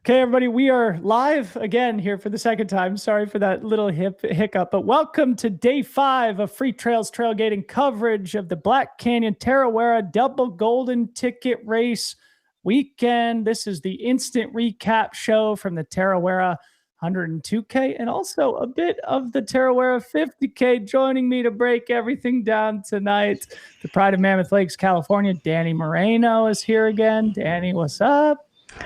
Okay, everybody, we are live again here for the second time. Sorry for that little hiccup, but welcome to day 5 of Free Trails Trailgating coverage of the Black Canyon Tarawera Double Golden Ticket Race weekend. This is the instant recap show from the Tarawera 102K and also a bit of the Tarawera 50K. Joining me to break everything down tonight, the Pride of Mammoth Lakes, California, Danny Moreno is here again. Danny, what's up?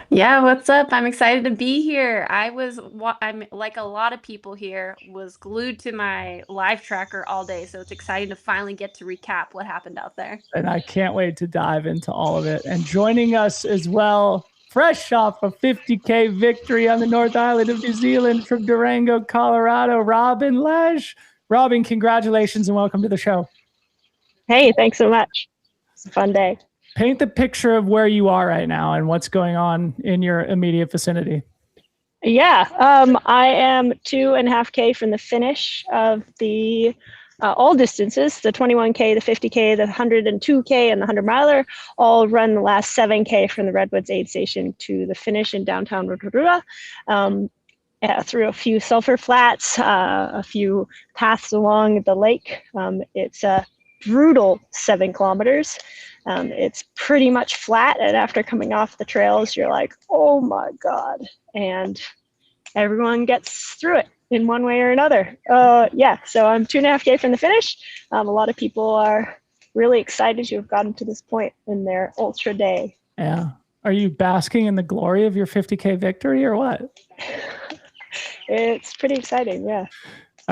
Yeah, what's up? I'm excited to be here. I'm like a lot of people here, was glued to my live tracker all day, so it's exciting to finally get to recap what happened out there. And I can't wait to dive into all of it. And joining us as well, fresh off a 50K victory on the North Island of New Zealand from Durango, Colorado, Robyn Lesh. Robyn, congratulations and welcome to the show. Hey, thanks so much. It's a fun day. Paint the picture of where you are right now and what's going on in your immediate vicinity. Yeah, I am 2.5K from the finish of the all distances, the 21K, the 50K, the 102K, and the 100 miler, all run the last 7K from the Redwoods aid station to the finish in downtown Rotorua. Through a few sulfur flats, a few paths along the lake. It's a brutal 7 kilometers. It's pretty much flat, and after coming off the trails, you're like, oh my God. And everyone gets through it in one way or another. Yeah, so I'm 2.5K from the finish. A lot of people are really excited to have gotten to this point in their ultra day. Yeah. Are you basking in the glory of your 50K victory or what? It's pretty exciting, yeah.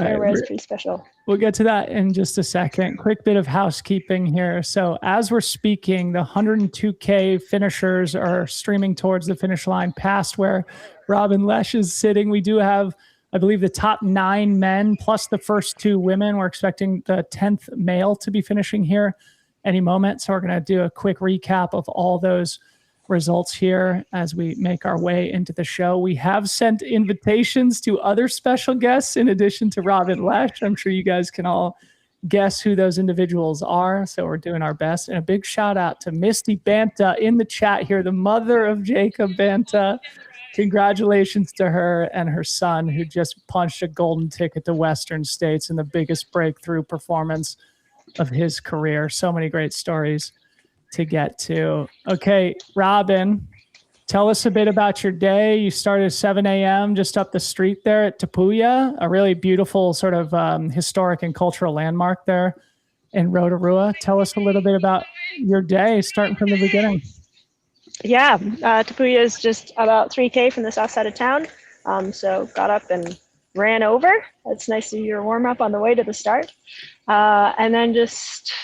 It's pretty special. We'll get to that in just a second. Quick bit of housekeeping here. So as we're speaking, the 102K finishers are streaming towards the finish line past where Robyn Lesh is sitting. We do have, I believe, the top 9 men plus the first 2 women. We're expecting the 10th male to be finishing here any moment. So we're going to do a quick recap of all those results here as we make our way into the show. We have sent invitations to other special guests in addition to Robyn Lesh. I'm sure you guys can all guess who those individuals are, so we're doing our best. And a big shout out to Misty Banta in the chat here, the mother of Jacob Banta. Congratulations to her and her son, who just punched a golden ticket to Western States in the biggest breakthrough performance of his career. So many great stories to get to. Okay, Robyn, tell us a bit about your day. You started at 7 a.m. just up the street there at Tapuya, a really beautiful sort of historic and cultural landmark there in Rotorua. Tell us a little bit about your day, starting from the beginning. Yeah, Tapuya is just about 3K from the south side of town. So got up and ran over. It's nice to do your warm up on the way to the start. And then just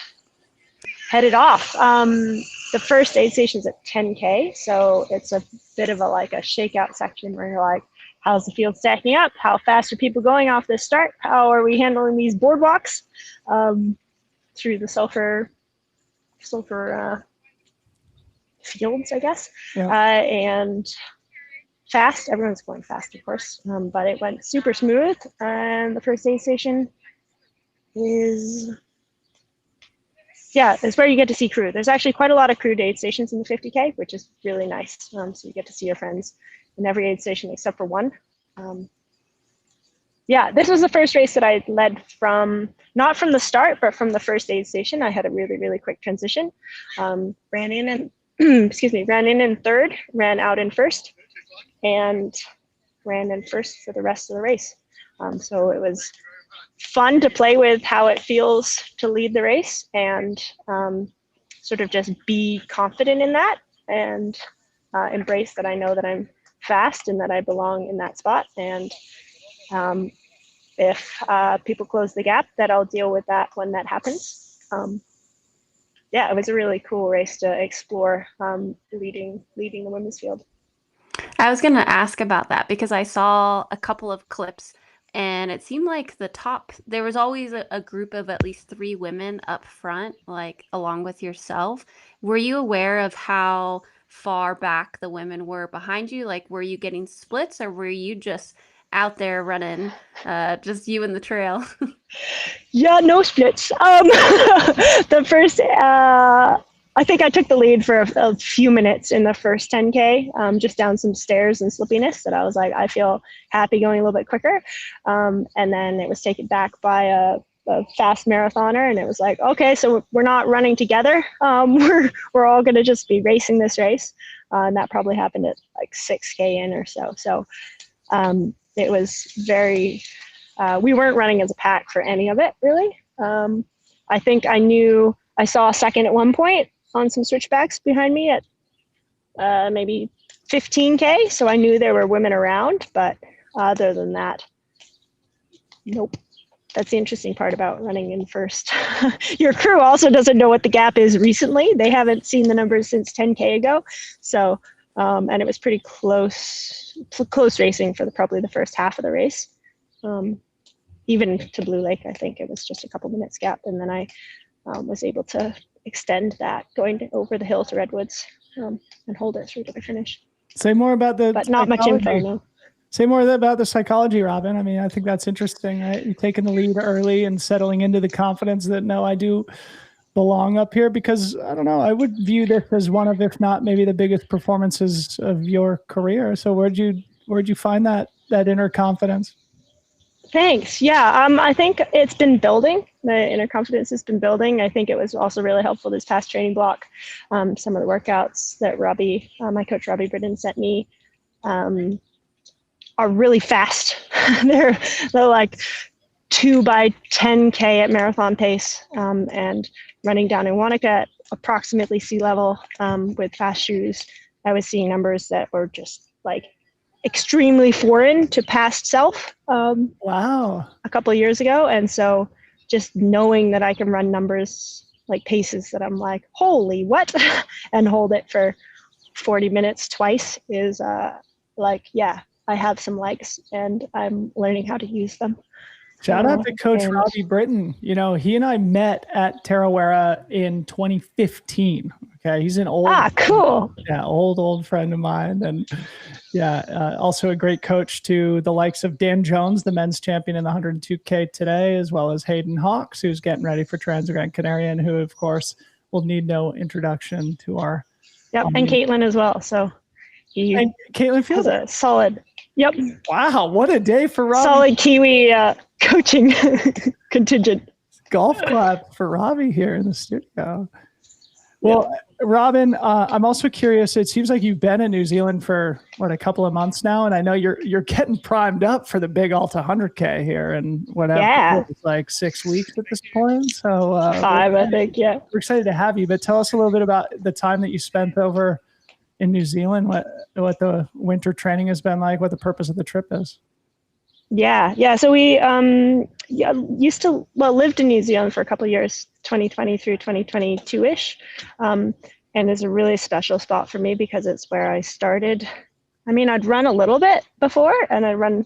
headed off. The first aid station is at 10K, so it's a bit of a shakeout section where you're like, how's the field stacking up? How fast are people going off this start? How are we handling these boardwalks through the sulfur fields, I guess. Yeah. And fast. Everyone's going fast, of course, but it went super smooth. And the first aid station is, yeah, it's where you get to see crew. There's actually quite a lot of crewed aid stations in the 50K, which is really nice. So you get to see your friends in every aid station except for one. Yeah, this was the first race that I led from, not from the start, but from the first aid station. I had a really, really quick transition. Ran in and, ran in 3rd, ran out in 1st, and ran in 1st for the rest of the race. So it was fun to play with how it feels to lead the race and sort of just be confident in that and embrace that I know that I'm fast and that I belong in that spot. And if people close the gap, that I'll deal with that when that happens. Yeah, it was a really cool race to explore leading the women's field. I was going to ask about that because I saw a couple of clips and it seemed like there was always a group of at least 3 women up front, like along with yourself. Were you aware of how far back the women were behind you? Like, were you getting splits or were you just out there running, just you and the trail? Yeah, no splits. The first I think I took the lead for a few minutes in the first 10K, just down some stairs and slippiness that I was like, I feel happy going a little bit quicker. And then it was taken back by a fast marathoner, and it was like, okay, so we're not running together. We're all going to just be racing this race. And that probably happened at like 6K in or so. So it was very, we weren't running as a pack for any of it, really. I think I saw a second at one point on some switchbacks behind me at maybe 15K. So I knew there were women around, but other than that, nope. That's the interesting part about running in first. Your crew also doesn't know what the gap is recently. They haven't seen the numbers since 10K ago. So, and it was pretty close racing for probably the first half of the race. Even to Blue Lake, I think it was just a couple minutes gap. And then I was able to extend that going over the hill to Redwoods and hold it through to the finish. Say more about but not much info, no. Say more about the psychology, Robyn. I mean, I think that's interesting, right? You're taking the lead early and settling into the confidence that, no, I do belong up here, because I don't know, I would view this as one of, if not maybe the biggest performances of your career. So where'd you find that inner confidence? Thanks. Yeah, I think it's been building. The inner confidence has been building. I think it was also really helpful this past training block. Some of the workouts that my coach Robbie Britton sent me, are really fast. They're like 2 by 10K at marathon pace, and running down in Honoka at approximately sea level with fast shoes. I was seeing numbers that were just like extremely foreign to past self. Wow. A couple of years ago. And so just knowing that I can run numbers like paces that I'm like, holy what? And hold it for 40 minutes twice is like, yeah, I have some legs and I'm learning how to use them. Shout out to Coach Robbie Britton. You know, he and I met at Tarawera in 2015. Okay, he's an old old friend of mine, and also a great coach to the likes of Dan Jones, the men's champion in the 102K today, as well as Hayden Hawks, who's getting ready for Trans-Gran Canaria, and who, of course, will need no introduction to our. Yep, and Caitlyn as well. So Caitlyn feels a solid. Yep. Wow, what a day for Robbie. Solid Kiwi coaching contingent. Golf clap for Robbie here in the studio. Well, Robyn, I'm also curious. It seems like you've been in New Zealand for a couple of months now, and I know you're getting primed up for the big Alta 100K here, and whatever. Yeah. It's like 6 weeks at this point. So 5, I think. Yeah. We're excited to have you, but tell us a little bit about the time that you spent over in New Zealand, what the winter training has been like, what the purpose of the trip is. Yeah. So we lived in New Zealand for a couple of years, 2020 through 2022-ish. And it's a really special spot for me because it's where I started. I mean, I'd run a little bit before, and I'd run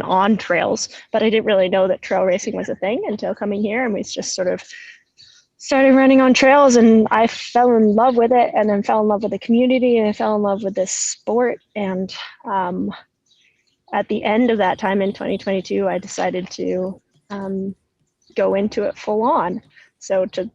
on trails, but I didn't really know that trail racing was a thing until coming here, and we just sort of started running on trails, and I fell in love with it, and then fell in love with the community, and I fell in love with this sport. And at the end of that time in 2022, I decided to go into it full on. So to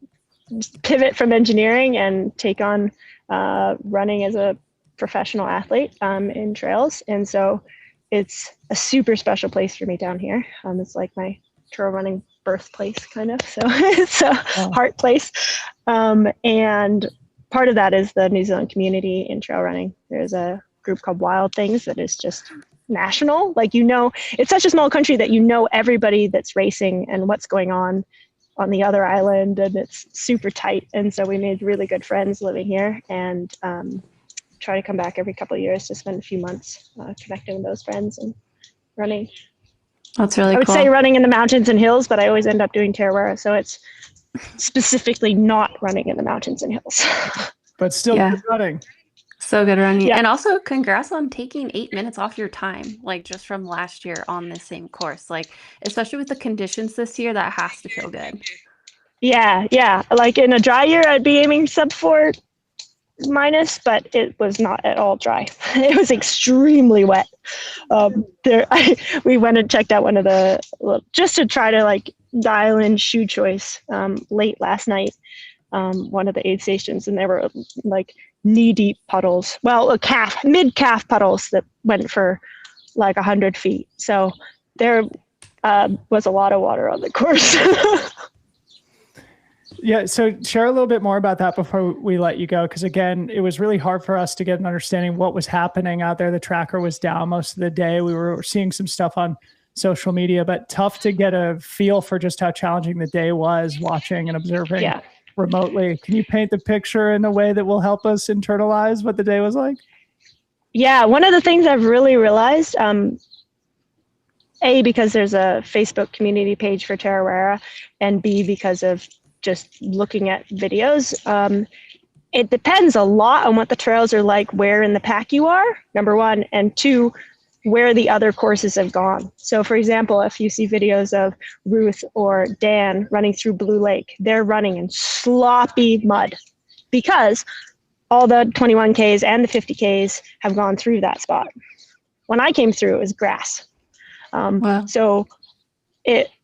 pivot from engineering and take on running as a professional athlete in trails. And so it's a super special place for me down here. It's like my trail running birthplace kind of, so it's a heart place. And part of that is the New Zealand community in trail running. There's a group called Wild Things that is just national. Like, it's such a small country that everybody that's racing and what's going on the other island, and it's super tight. And so we made really good friends living here, and try to come back every couple of years to spend a few months connecting with those friends and running. That's really cool. I would say running in the mountains and hills, but I always end up doing Tarawera, so it's specifically not running in the mountains and hills. But still good running. So good running. Yeah. And also congrats on taking 8 minutes off your time, like just from last year on this same course. Like, especially with the conditions this year, that has to feel good. Yeah. Like in a dry year, I'd be aiming sub 4 minus, but it was not at all dry. It was extremely wet. We went and checked out one of just to try to like dial in shoe choice late last night. one of the aid stations, and there were like knee-deep puddles. Well, mid-calf puddles that went for like 100 feet. So there was a lot of water on the course. Yeah, so share a little bit more about that before we let you go, because again, it was really hard for us to get an understanding of what was happening out there. The tracker was down most of the day. We were seeing some stuff on social media, but tough to get a feel for just how challenging the day was watching and observing remotely. Can you paint the picture in a way that will help us internalize what the day was like? Yeah, one of the things I've really realized, A, because there's a Facebook community page for Tarawera, and B, because of just looking at videos, it depends a lot on what the trails are like, where in the pack you are, number one, and two, where the other courses have gone. So for example, if you see videos of Ruth or Dan running through Blue Lake, they're running in sloppy mud because all the 21Ks and the 50Ks have gone through that spot. When I came through, it was grass. Wow. So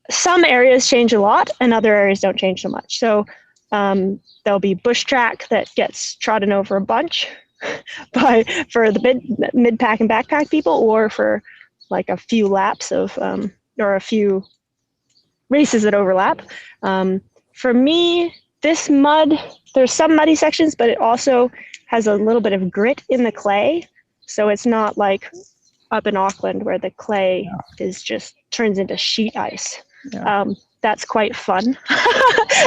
some areas change a lot and other areas don't change so much. So there'll be bush track that gets trodden over a bunch for the mid-pack and backpack people, or for like a few laps of, or a few races that overlap. For me, this mud, there's some muddy sections, but it also has a little bit of grit in the clay. So it's not like up in Auckland where the clay is just turns into sheet ice. Yeah. That's quite fun.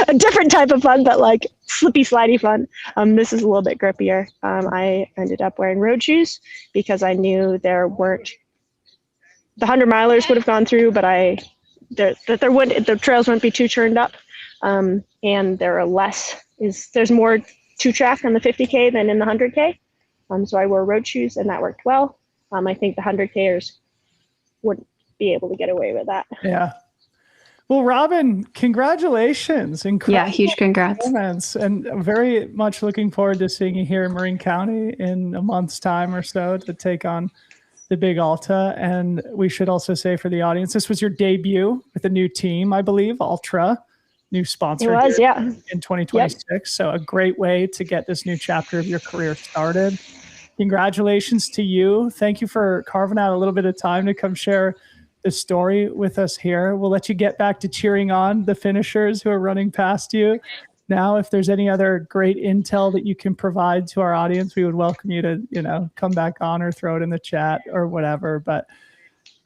A different type of fun, but like slippy, slidey fun. This is a little bit grippier. I ended up wearing road shoes because I knew there weren't, the 100-milers would have gone through, but the trails wouldn't be too churned up. And there's more two track on the 50K than in the 100K. So I wore road shoes and that worked well. I think the 100Kers wouldn't be able to get away with that. Yeah. Well, Robyn, congratulations. Incredible huge congrats. And very much looking forward to seeing you here in Marin County in a month's time or so to take on the big Alta. And we should also say for the audience, this was your debut with a new team, I believe, Ultra, new sponsor. It was, in 2026. Yep. So a great way to get this new chapter of your career started. Congratulations to you. Thank you for carving out a little bit of time to come share the story with us here. We'll let you get back to cheering on the finishers who are running past you. Now, if there's any other great intel that you can provide to our audience, we would welcome you to, come back on or throw it in the chat or whatever. But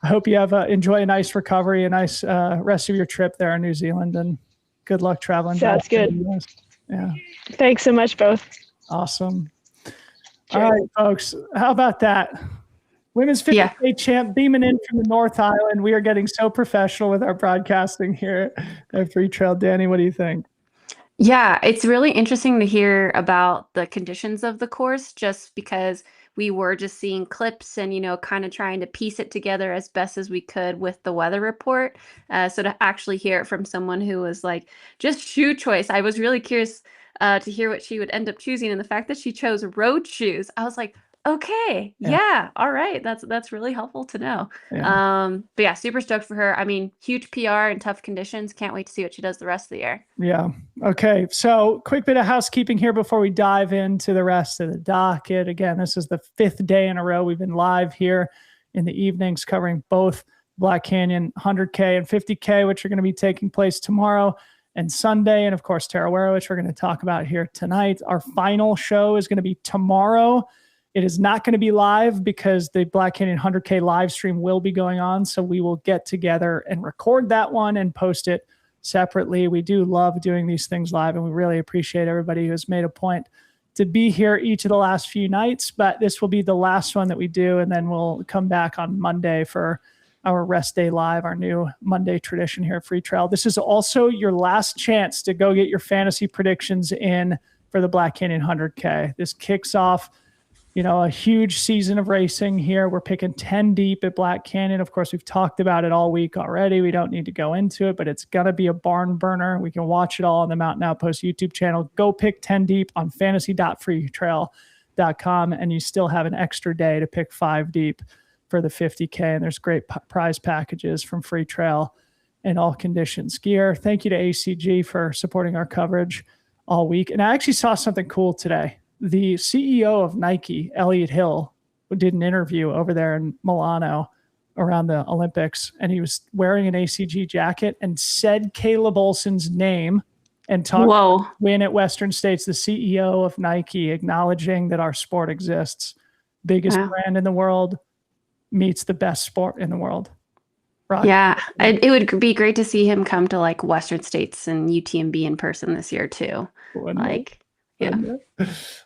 I hope you have enjoy a nice recovery, a nice rest of your trip there in New Zealand, and good luck traveling. Sounds good. Yeah. Thanks so much, both. Awesome. All right, folks. How about that? Women's 50K champ beaming in from the North Island. We are getting so professional with our broadcasting here at Free Trail. Danny, what do you think? Yeah, it's really interesting to hear about the conditions of the course, just because we were just seeing clips and, kind of trying to piece it together as best as we could with the weather report. So to actually hear it from someone who was like, just shoe choice, I was really curious to hear what she would end up choosing. And the fact that she chose road shoes, I was like, okay, yeah, all right. That's really helpful to know. Yeah. But yeah, super stoked for her. I mean, huge PR in tough conditions. Can't wait to see what she does the rest of the year. Yeah. Okay. So quick bit of housekeeping here before we dive into the rest of the docket. Again, this is the 5th day in a row we've been live here in the evenings covering both Black Canyon 100K and 50K, which are going to be taking place tomorrow and Sunday. And of course, Tarawera, which we're going to talk about here tonight. Our final show is going to be tomorrow. It is not going to be live because the Black Canyon 100K live stream will be going on. So we will get together and record that one and post it separately. We do love doing these things live, and we really appreciate everybody who has made a point to be here each of the last few nights. But this will be the last one that we do, and then we'll come back on Monday for our rest day live, our new Monday tradition here at Free Trail. This is also your last chance to go get your fantasy predictions in for the Black Canyon 100K. This kicks off a huge season of racing here. We're picking 10 deep at Black Canyon. Of course, we've talked about it all week already. We don't need to go into it, but it's going to be a barn burner. We can watch it all on the Mountain Outpost YouTube channel. Go pick 10 deep on fantasy.freetrail.com, and you still have an extra day to pick 5 deep for the 50K. And there's great prize packages from Free Trail and All Conditions Gear. Thank you to ACG for supporting our coverage all week. And I actually saw something cool today. The CEO of Nike, Elliot Hill, did an interview over there in Milano around the Olympics, and he was wearing an ACG jacket and said Caleb Olson's name and talked Whoa. win at Western States, the CEO of Nike, acknowledging that our sport exists. Biggest brand in the world meets the best sport in the world. Right. Yeah, it would be great to see him come to like Western States and UTMB in person this year too.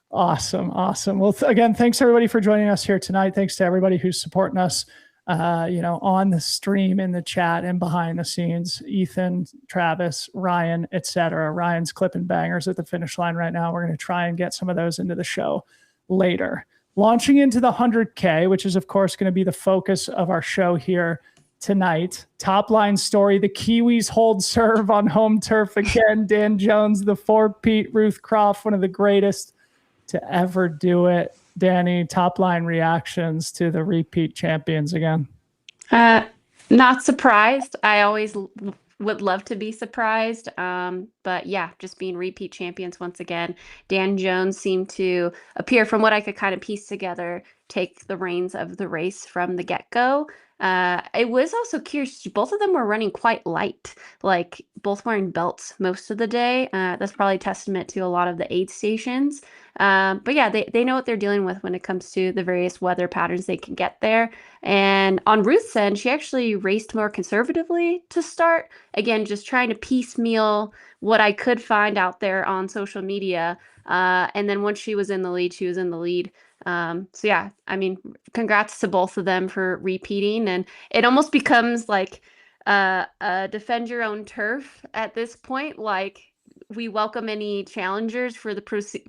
Awesome. Well, again, thanks everybody for joining us here tonight. Thanks to everybody who's supporting us, on the stream, in the chat, and behind the scenes. Ethan, Travis, Ryan, etc. Ryan's clipping bangers at the finish line right now. We're going to try and get some of those into the show later. Launching into the 100K, which is of course going to be the focus of our show here tonight. Top line story: the Kiwis hold serve on home turf again. Dan Jones, the Four-Peat, Ruth Croft, one of the greatest to ever do it. Danny, top line reactions to the repeat champions again? Not surprised. I always would love to be surprised. But yeah, just being repeat champions once again. Dan Jones seemed to appear, from what I could kind of piece together, take the reins of the race from the get-go. I was also curious, both of them were running quite light, like both wearing belts most of the day. That's probably a testament to a lot of the aid stations. But yeah, they know what they're dealing with when it comes to the various weather patterns they can get there. And on Ruth's end, she actually raced more conservatively to start. Again, just trying to piecemeal what I could find out there on social media. And then once she was in the lead, she was in the lead. So yeah, I mean, congrats to both of them for repeating, and it almost becomes like defend your own turf at this point. Like, we welcome any challengers for the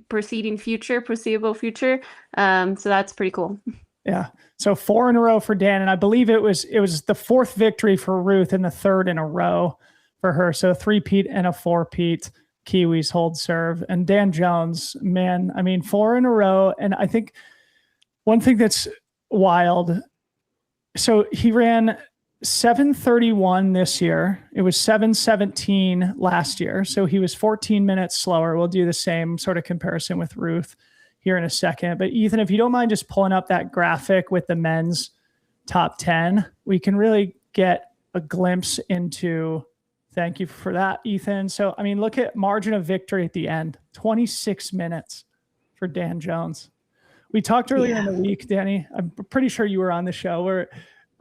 foreseeable future. So that's pretty cool. Yeah. So 4 in a row for Dan, and I believe it was the 4th victory for Ruth and the 3rd in a row for her. So a 3-peat and a 4-peat. Kiwis hold serve. And Dan Jones, man, I mean, 4 in a row. And I think one thing that's wild, so he ran 7:31 this year. It was 7:17 last year. So he was 14 minutes slower. We'll do the same sort of comparison with Ruth here in a second. But Ethan, if you don't mind just pulling up that graphic with the men's top 10, we can really get a glimpse into. Thank you for that, Ethan. So, I mean, look at margin of victory at the end, 26 minutes for Dan Jones. We talked earlier in the week, Danny, I'm pretty sure you were on the show, where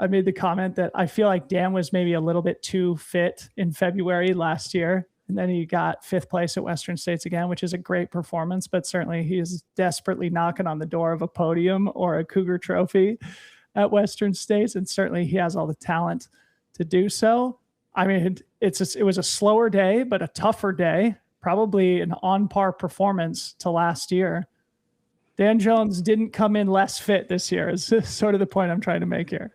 I made the comment that I feel like Dan was maybe a little bit too fit in February last year. And then he got 5th place at Western States again, which is a great performance, but certainly he is desperately knocking on the door of a podium or a Cougar trophy at Western States. And certainly he has all the talent to do so. I mean, it was a slower day, but a tougher day, probably an on-par performance to last year. Dan Jones didn't come in less fit this year, is sort of the point I'm trying to make here.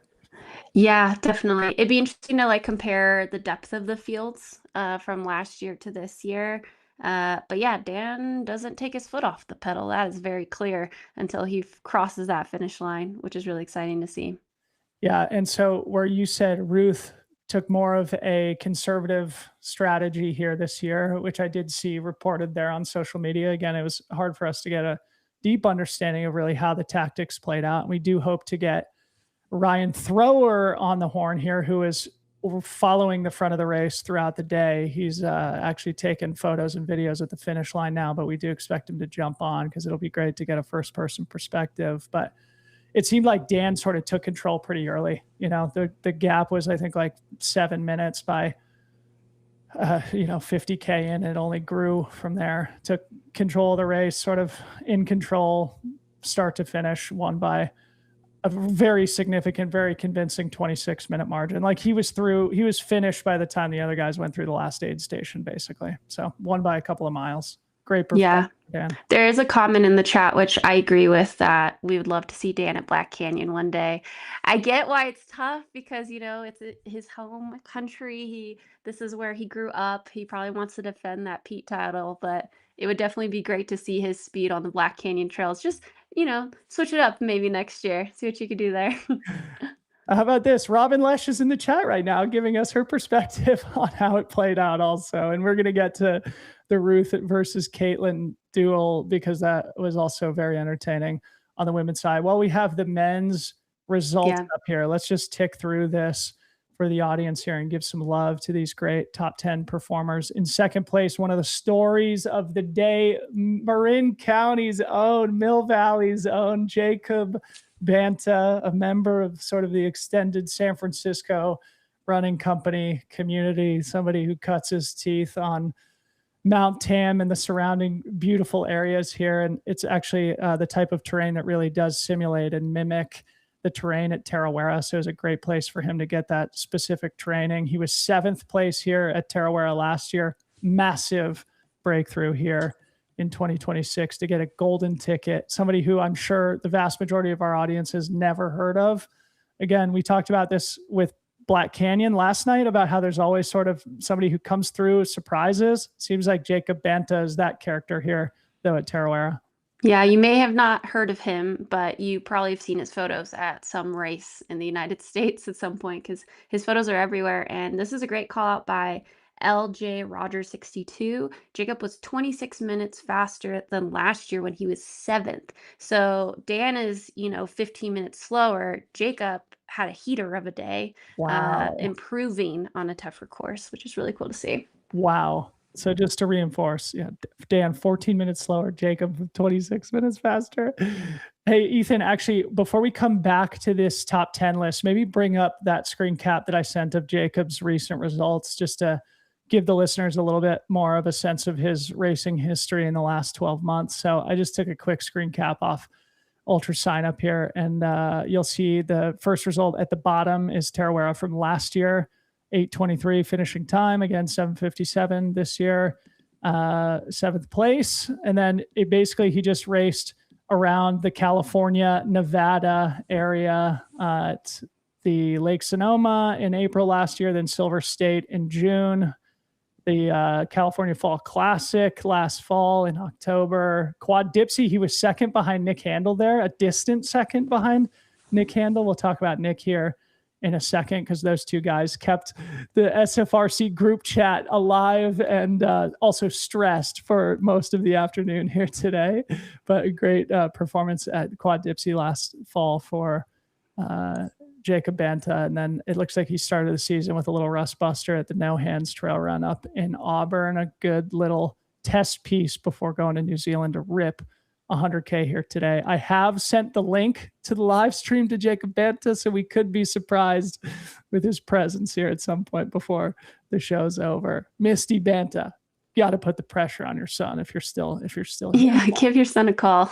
Yeah, definitely. It'd be interesting to compare the depth of the fields from last year to this year. But yeah, Dan doesn't take his foot off the pedal. That is very clear until he crosses that finish line, which is really exciting to see. Yeah, and so where you said Ruth took more of a conservative strategy here this year, which I did see reported there on social media. Again, it was hard for us to get a deep understanding of really how the tactics played out. And we do hope to get Ryan Thrower on the horn here, who is following the front of the race throughout the day. He's actually taken photos and videos at the finish line now, but we do expect him to jump on because it'll be great to get a first-person perspective. But it seemed like Dan sort of took control pretty early. You know, the gap was, I think, like 7 minutes by, 50K in. It only grew from there. Took control of the race, sort of in control, start to finish, won by a very significant, very convincing 26-minute margin. Like he was finished by the time the other guys went through the last aid station, basically. So won by a couple of miles. Great performance. Yeah. There is a comment in the chat, which I agree with, that we would love to see Dan at Black Canyon one day. I get why it's tough because, it's his home country. This is where he grew up. He probably wants to defend that Pete title, but it would definitely be great to see his speed on the Black Canyon trails. Just, switch it up maybe next year. See what you could do there. How about this? Robyn Lesh is in the chat right now giving us her perspective on how it played out also. And we're going to get to the Ruth versus Caitlyn duel because that was also very entertaining on the women's side. While we have the men's results up here, let's just tick through this for the audience here and give some love to these great top 10 performers. In second place, one of the stories of the day, Marin County's own, Mill Valley's own Jacob Banta, a member of sort of the extended San Francisco running company community, somebody who cuts his teeth on Mount Tam and the surrounding beautiful areas here. And it's actually the type of terrain that really does simulate and mimic the terrain at Tarawera. So it was a great place for him to get that specific training. He was 7th place here at Tarawera last year. Massive breakthrough here in 2026 to get a golden ticket. Somebody who I'm sure the vast majority of our audience has never heard of. Again, we talked about this with Black Canyon last night about how there's always sort of somebody who comes through surprises. Seems like Jacob Banta is that character here, though, at Tarawera. Yeah, you may have not heard of him, but you probably have seen his photos at some race in the United States at some point because his photos are everywhere. And this is a great call out by LJ Rogers 62. Jacob was 26 minutes faster than last year when he was 7th. So Dan is, 15 minutes slower. Jacob had a heater of a day, improving on a tougher course, which is really cool to see. Wow. So just to reinforce, Dan, 14 minutes slower, Jacob 26 minutes faster. Hey, Ethan, actually, before we come back to this top 10 list, maybe bring up that screen cap that I sent of Jacob's recent results just to give the listeners a little bit more of a sense of his racing history in the last 12 months. So I just took a quick screen cap off Ultra Sign up here, and you'll see the first result at the bottom is Tarawera from last year. 8:23 finishing time, again 7:57 this year, 7th place. And then he just raced around the California, Nevada area at the Lake Sonoma in April last year, then Silver State in June, the California Fall Classic last fall in October. Quad Dipsy, he was 2nd behind Nick Handel there, a distant 2nd behind Nick Handel. We'll talk about Nick here in a second because those two guys kept the SFRC group chat alive and also stressed for most of the afternoon here today. But a great performance at Quad Dipsy last fall for Jacob Banta. And then it looks like he started the season with a little rust buster at the No Hands Trail Run up in Auburn, a good little test piece before going to New Zealand to rip 100K here today. I have sent the link to the live stream to Jacob Banta, so we could be surprised with his presence here at some point before the show's over. Misty Banta, you got to put the pressure on your son if you're still here. Yeah, give your son a call.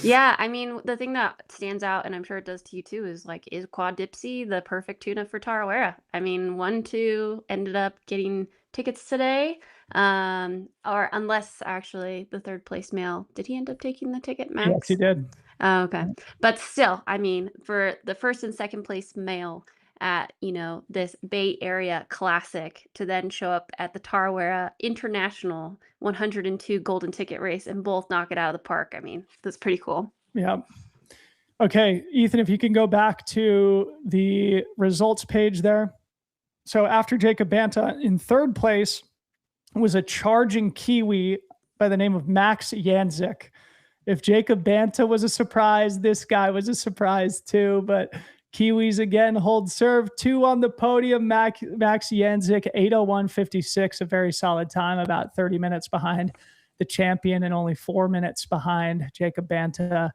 Yeah, I mean, the thing that stands out, and I'm sure it does to you too, is Quad Dipsy the perfect tune-up for Tarawera? I mean, 1-2 ended up getting tickets today. Or unless actually the 3rd place male, did he end up taking the ticket, Max? Yes, he did. Oh, okay. But still, I mean, for the 1st and 2nd place male at, this Bay Area Classic to then show up at the Tarawera International 102 golden ticket race and both knock it out of the park. I mean, that's pretty cool. Yeah. Okay, Ethan, if you can go back to the results page there. So after Jacob Banta in 3rd place was a charging Kiwi by the name of Max Yanzic. If Jacob Banta was a surprise, this guy was a surprise too. But Kiwis again hold serve. 2 on the podium. Max Yanzic, 8:01.56, a very solid time, about 30 minutes behind the champion and only 4 minutes behind Jacob Banta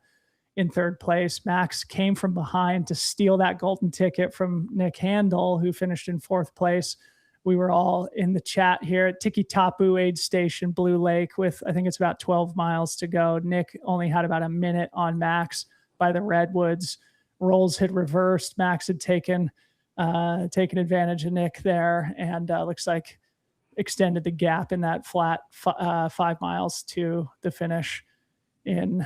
in 3rd place. Max came from behind to steal that golden ticket from Nick Handel, who finished in 4th place. We were all in the chat here at Tiki Tapu aid station, Blue Lake, with I think it's about 12 miles to go. Nick only had about a minute on Max by the Redwoods. Roles had reversed. Max had taken advantage of Nick there, and looks like extended the gap in that flat 5 miles to the finish in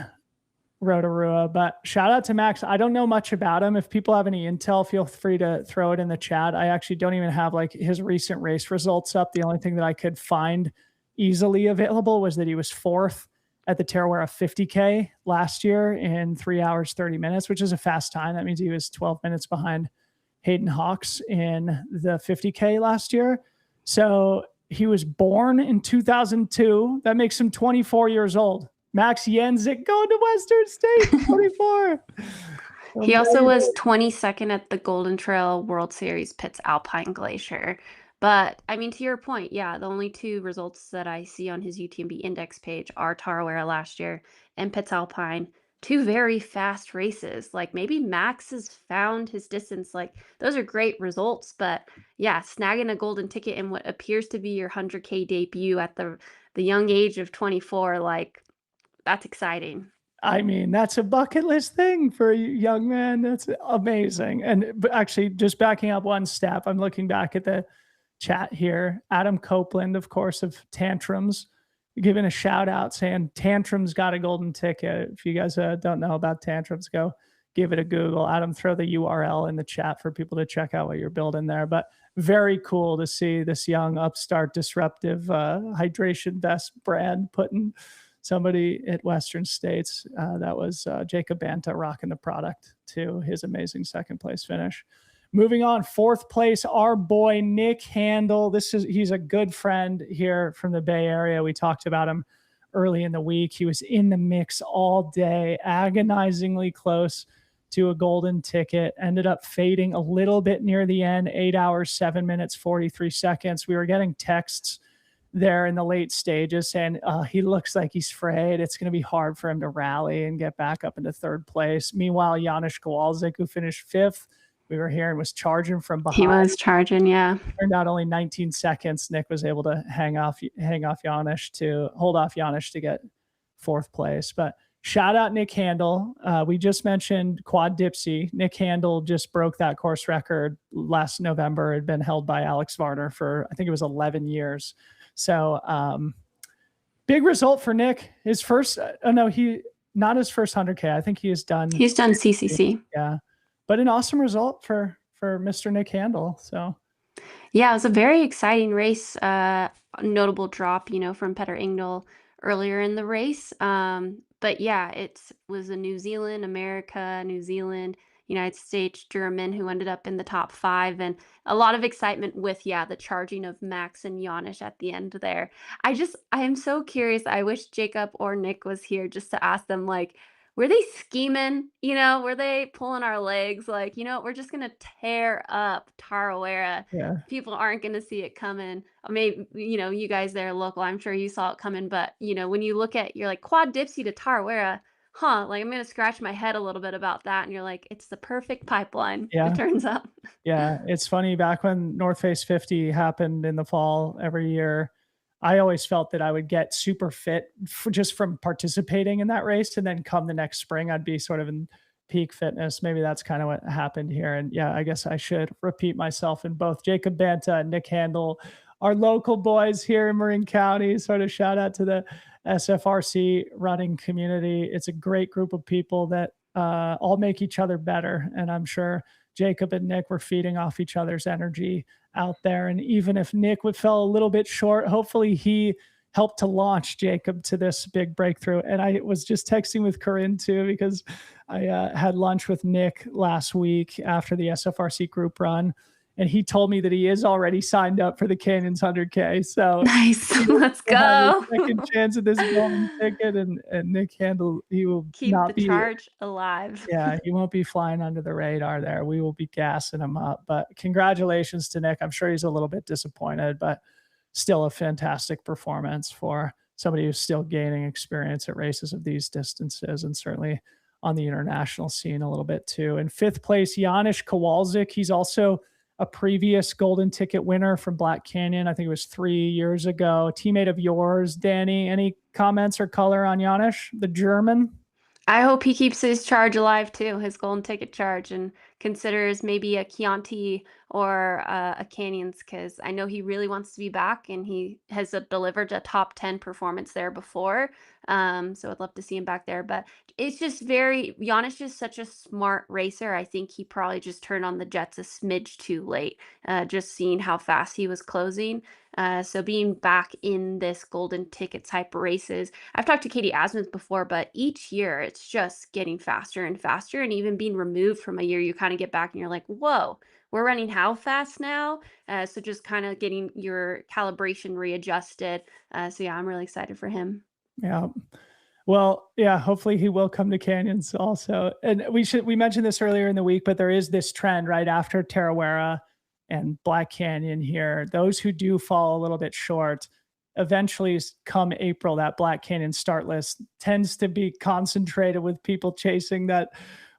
Rotorua. But shout out to Max. I don't know much about him. If people have any intel, feel free to throw it in the chat. I actually don't even have his recent race results up. The only thing that I could find easily available was that he was 4th at the Tarawera 50K last year in 3 hours, 30 minutes, which is a fast time. That means he was 12 minutes behind Hayden Hawks in the 50K last year. So he was born in 2002. That makes him 24 years old. Max Yanzic going to Western State, 24. He also was 22nd at the Golden Trail World Series Pitts Alpine Glacier. But I mean, to your point, yeah, the only two results that I see on his UTMB index page are Tarawera last year and Pitts Alpine. Two very fast races. Like maybe Max has found his distance. Like those are great results, but yeah, snagging a golden ticket in what appears to be your 100K debut at the young age of 24, like that's exciting. I mean, that's a bucket list thing for a young man. That's amazing. And but actually, just backing up one step, I'm looking back at the chat here. Adam Copeland, of course, of Tantrums, giving a shout out saying Tantrums got a golden ticket. If you guys don't know about Tantrums, go give it a Google. Adam, throw the URL in the chat for people to check out what you're building there. But very cool to see this young upstart disruptive hydration vest brand putting somebody at Western States. That was Jacob Banta rocking the product to his amazing second place finish. Moving on, fourth place, our boy Nick Handel. He's a good friend here from the Bay Area. We talked about him early in the week. He was in the mix all day, agonizingly close to a golden ticket, ended up fading a little bit near the end, 8 hours, 7 minutes, 43 seconds. We were getting texts there in the late stages saying he looks like he's frayed. It's going to be hard for him to rally and get back up into third place. Meanwhile, Kowalczyk, who finished fifth, we were hearing was charging from behind. He was charging, yeah. Turned out only 19 seconds. Nick was able to hold off Janusz to get fourth place. But shout out Nick Handel. We just mentioned Quad Dipsy. Nick Handel just broke that course record last November. It had been held by Alex Varner for, I think it was 11 years. So big result for Nick. His first, not his first 100K. I think he's done CCC. Yeah. But an awesome result for Mr. Nick Handel. So yeah, it was a very exciting race. Notable drop, from Petter Engdahl earlier in the race. But yeah, it was a New Zealand, America, New Zealand, United States German who ended up in the top 5, and a lot of excitement with the charging of Max and Janusz at the end there. I am so curious. I wish Jacob or Nick was here just to ask them, like, were they scheming? Were they pulling our legs? Like, we're just gonna tear up Tarawera. Yeah. People aren't gonna see it coming. I mean, you guys there local, I'm sure you saw it coming, but when you look at, you're like Quad Dipsy to Tarawera, like I'm gonna scratch my head a little bit about that, and you're like, it's the perfect pipeline. Yeah. It turns out. Yeah, it's funny. Back when North Face 50 happened in the fall every year, I always felt that I would get super fit just from participating in that race, and then come the next spring, I'd be sort of in peak fitness. Maybe that's kind of what happened here. And yeah, I guess I should repeat myself in both Jacob Banta and Nick Handel, our local boys here in Marin County. Sort of shout out to the SFRC running community. It's a great group of people that all make each other better. And I'm sure Jacob and Nick were feeding off each other's energy out there. And even if Nick fell a little bit short, hopefully he helped to launch Jacob to this big breakthrough. And I was just texting with Corinne too, because I had lunch with Nick last week after the SFRC group run. And he told me that he is already signed up for the Canyons 100K. So nice. Let's go. Second chance at this golden ticket, and Nick Handel, he will keep the charge alive. Yeah, he won't be flying under the radar there. We will be gassing him up. But congratulations to Nick. I'm sure he's a little bit disappointed, but still a fantastic performance for somebody who's still gaining experience at races of these distances, and certainly on the international scene a little bit too. In fifth place, Janusz Kowalczyk. He's also a previous golden ticket winner from Black Canyon. I think it was 3 years ago. A teammate of yours, Danny. Any comments or color on Janusz, the German? I hope he keeps his charge alive too, his golden ticket charge, and considers maybe a Chianti or a Canyons, because I know he really wants to be back, and he has delivered a top 10 performance there before. So I'd love to see him back there. But it's just Giannis is such a smart racer. I think he probably just turned on the jets a smidge too late, just seeing how fast he was closing. So being back in this golden ticket type races, I've talked to Katie Asmuth before, but each year it's just getting faster and faster. And even being removed from a year, you kind of get back and you're like, whoa, we're running how fast now? So just kind of getting your calibration readjusted. So yeah, I'm really excited for him. Yeah. Well, yeah, hopefully he will come to Canyons also. And we mentioned this earlier in the week, but there is this trend right after Tarawera and Black Canyon here. Those who do fall a little bit short, eventually come April, that Black Canyon start list tends to be concentrated with people chasing that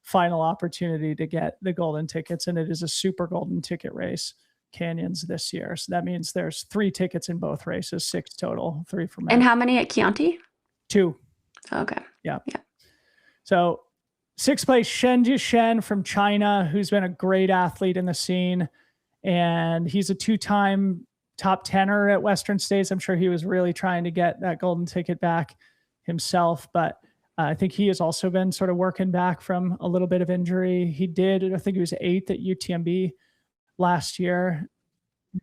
final opportunity to get the golden tickets. And it is a super golden ticket race, Canyons, this year. So that means there's 3 tickets in both races, 6 total, 3 for men. And how many at Chianti? 2. Okay. Yeah. So 6th place, Shen Jishen from China, who's been a great athlete in the scene. And he's a 2-time top 10er at Western States. I'm sure he was really trying to get that golden ticket back himself. But I think he has also been sort of working back from a little bit of injury. I think he was 8th at UTMB last year.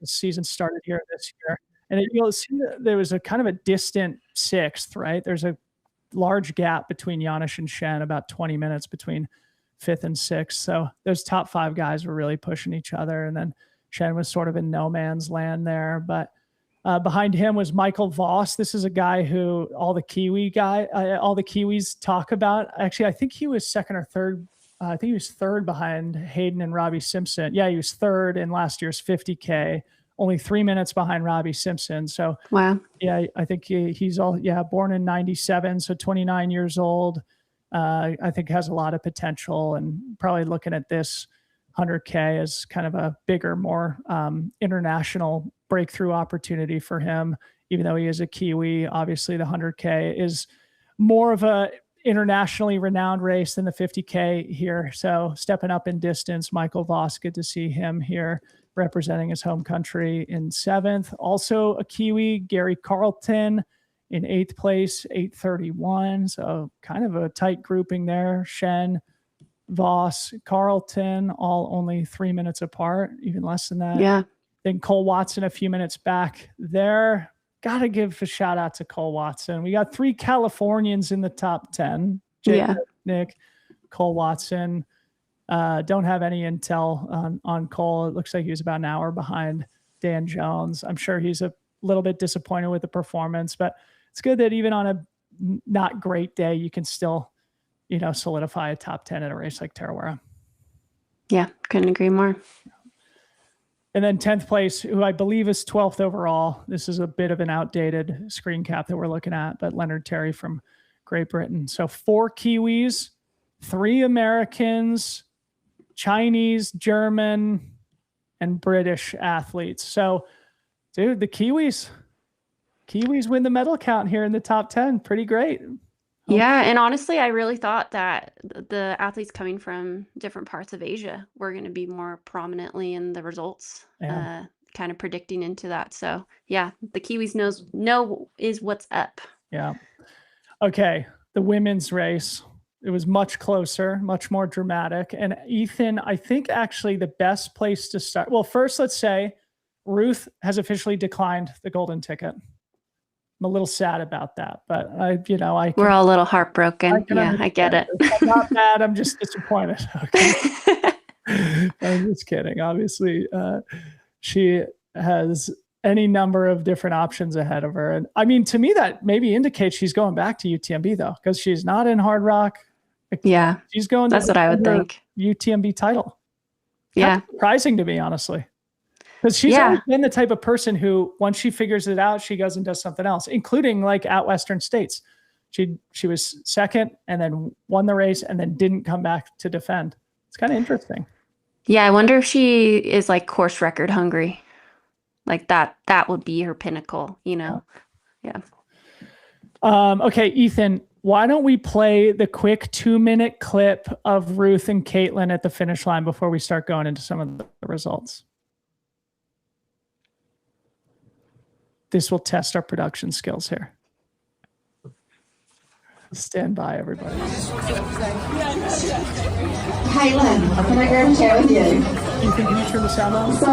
The season started here this year. And you'll see that there was a kind of a distant 6th, right? There's a large gap between Giannis and Shen, about 20 minutes between 5th and 6th. So those top 5 guys were really pushing each other. And then Shen was sort of in no man's land there. But behind him was Michael Voss. This is a guy who all the Kiwis talk about. Actually, I think he was 2nd or 3rd. I think he was 3rd behind Hayden and Robbie Simpson. Yeah, he was 3rd in last year's 50K. Only 3 minutes behind Robbie Simpson. So, wow. Yeah, I think he's born in 97, so 29 years old. I think has a lot of potential, and probably looking at this 100K as kind of a bigger, more international breakthrough opportunity for him. Even though he is a Kiwi, obviously the 100K is more of a internationally renowned race than the 50K here. So stepping up in distance, Michael Voss, good to see him here representing his home country in 7th. Also a Kiwi, Gary Carlton in 8th place, 8:31. So kind of a tight grouping there. Shen, Voss, Carlton, all only 3 minutes apart, even less than that. Yeah. Then Cole Watson a few minutes back there. Got to give a shout out to Cole Watson. We got 3 Californians in the top 10. Jacob, Nick, Cole Watson. Don't have any intel on Cole. It looks like he was about an hour behind Dan Jones. I'm sure he's a little bit disappointed with the performance, but it's good that even on a not great day, you can still, solidify a top 10 at a race like Tarawera. Yeah, couldn't agree more. And then 10th place, who I believe is 12th overall. This is a bit of an outdated screen cap that we're looking at, but Leonard Terry from Great Britain. So 4 Kiwis, 3 Americans, Chinese, German, and British athletes. So, dude, the Kiwis win the medal count here in the top 10. Pretty great. Yeah, and honestly, I really thought that the athletes coming from different parts of Asia were going to be more prominently in the results, kind of predicting into that. So, yeah, the Kiwis know is what's up. Yeah. Okay, the women's race. It was much closer, much more dramatic. And Ethan, I think actually the best place to start. Well, first, let's say Ruth has officially declined the golden ticket. I'm a little sad about that, but we're all a little heartbroken. I get it. I'm not mad. I'm just disappointed. Okay. I'm just kidding. Obviously, she has any number of different options ahead of her. And I mean, to me, that maybe indicates she's going back to UTMB though, because she's not in Hard Rock. Yeah. She's going That's what I would think. UTMB title. Yeah. That's surprising to me, honestly. Because she's always been the type of person who, once she figures it out, she goes and does something else, including like at Western States. She was 2nd and then won the race and then didn't come back to defend. It's kind of interesting. Yeah, I wonder if she is like course record hungry. Like that would be her pinnacle, Yeah. Okay, Ethan, why don't we play the quick 2-minute clip of Ruth and Caitlyn at the finish line before we start going into some of the results? This will test our production skills here. Stand by, everybody. Caitlyn, can I grab a chat with you? Ethan, can you turn the sound on? So,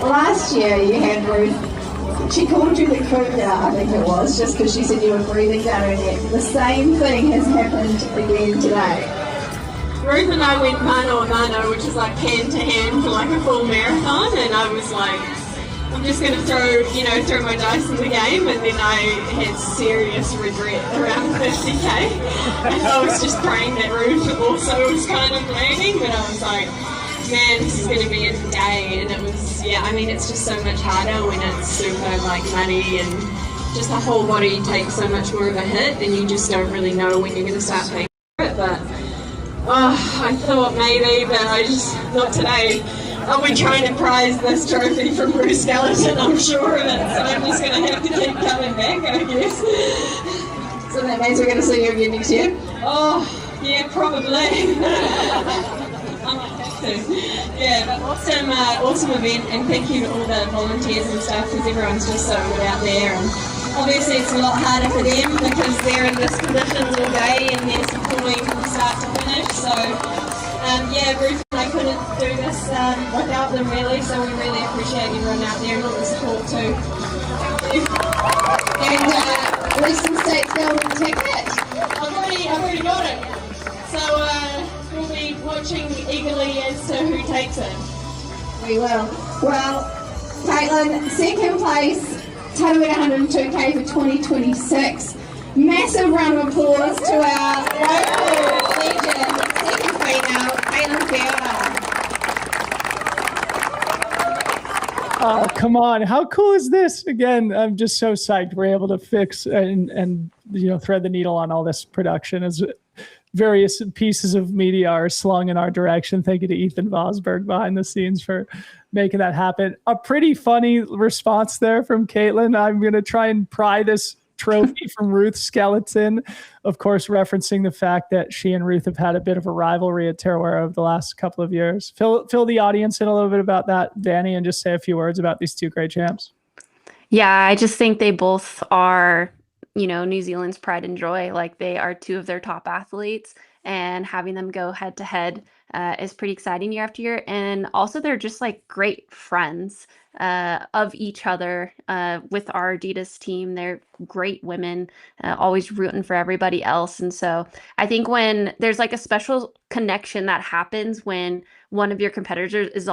last year you had Ruth, she called you the cougar, I think it was, just because she said you were breathing down her neck. The same thing has happened again today. Ruth and I went mano a mano, which is like hand to hand for like a full marathon, and I was like, I'm just going to throw my dice in the game, and then I had serious regret around 50k, and I was just praying that Ruth also was kind of landing, but I was like, man, this is going to be a day, and it was, it's just so much harder when it's super like muddy, and just the whole body takes so much more of a hit, and you just don't really know when you're going to start paying for it, but I thought maybe, but not today. I'll be trying to prize this trophy from Bruce Skeleton, I'm sure of it, so I'm just going to have to keep coming back, I guess. So that means we're going to see you again next year? Oh, yeah, probably. I might have to. Yeah, but awesome event, and thank you to all the volunteers and stuff, because everyone's just so good out there. And obviously it's a lot harder for them because they're in this conditions all day and they're supporting from start to finish. So Ruth and I couldn't do this without them really, so we really appreciate everyone out there and all the support too. And recent States Golden ticket. I've already got it. So we'll be watching eagerly as to who takes it. We will. Well, Caitlyn, second place, Tarawera 102k for 2026. Massive round of applause to our local legend, second female, Caitlyn Fiona. Oh, come on. How cool is this? Again, I'm just so psyched we're able to fix and thread the needle on all this production as various pieces of media are slung in our direction. Thank you to Ethan Vosberg behind the scenes for making that happen. A pretty funny response there from Caitlyn. I'm going to try and pry this trophy from Ruth Skeleton, of course, referencing the fact that she and Ruth have had a bit of a rivalry at Tarawera over the last couple of years. Fill the audience in a little bit about that, Danny, and just say a few words about these two great champs. Yeah, I just think they both are, New Zealand's pride and joy. Like, they are two of their top athletes, and having them go head to head is pretty exciting year after year. And also they're just like great friends of each other with our Adidas team. They're great women, always rooting for everybody else. And so I think when there's like a special connection that happens when one of your competitors is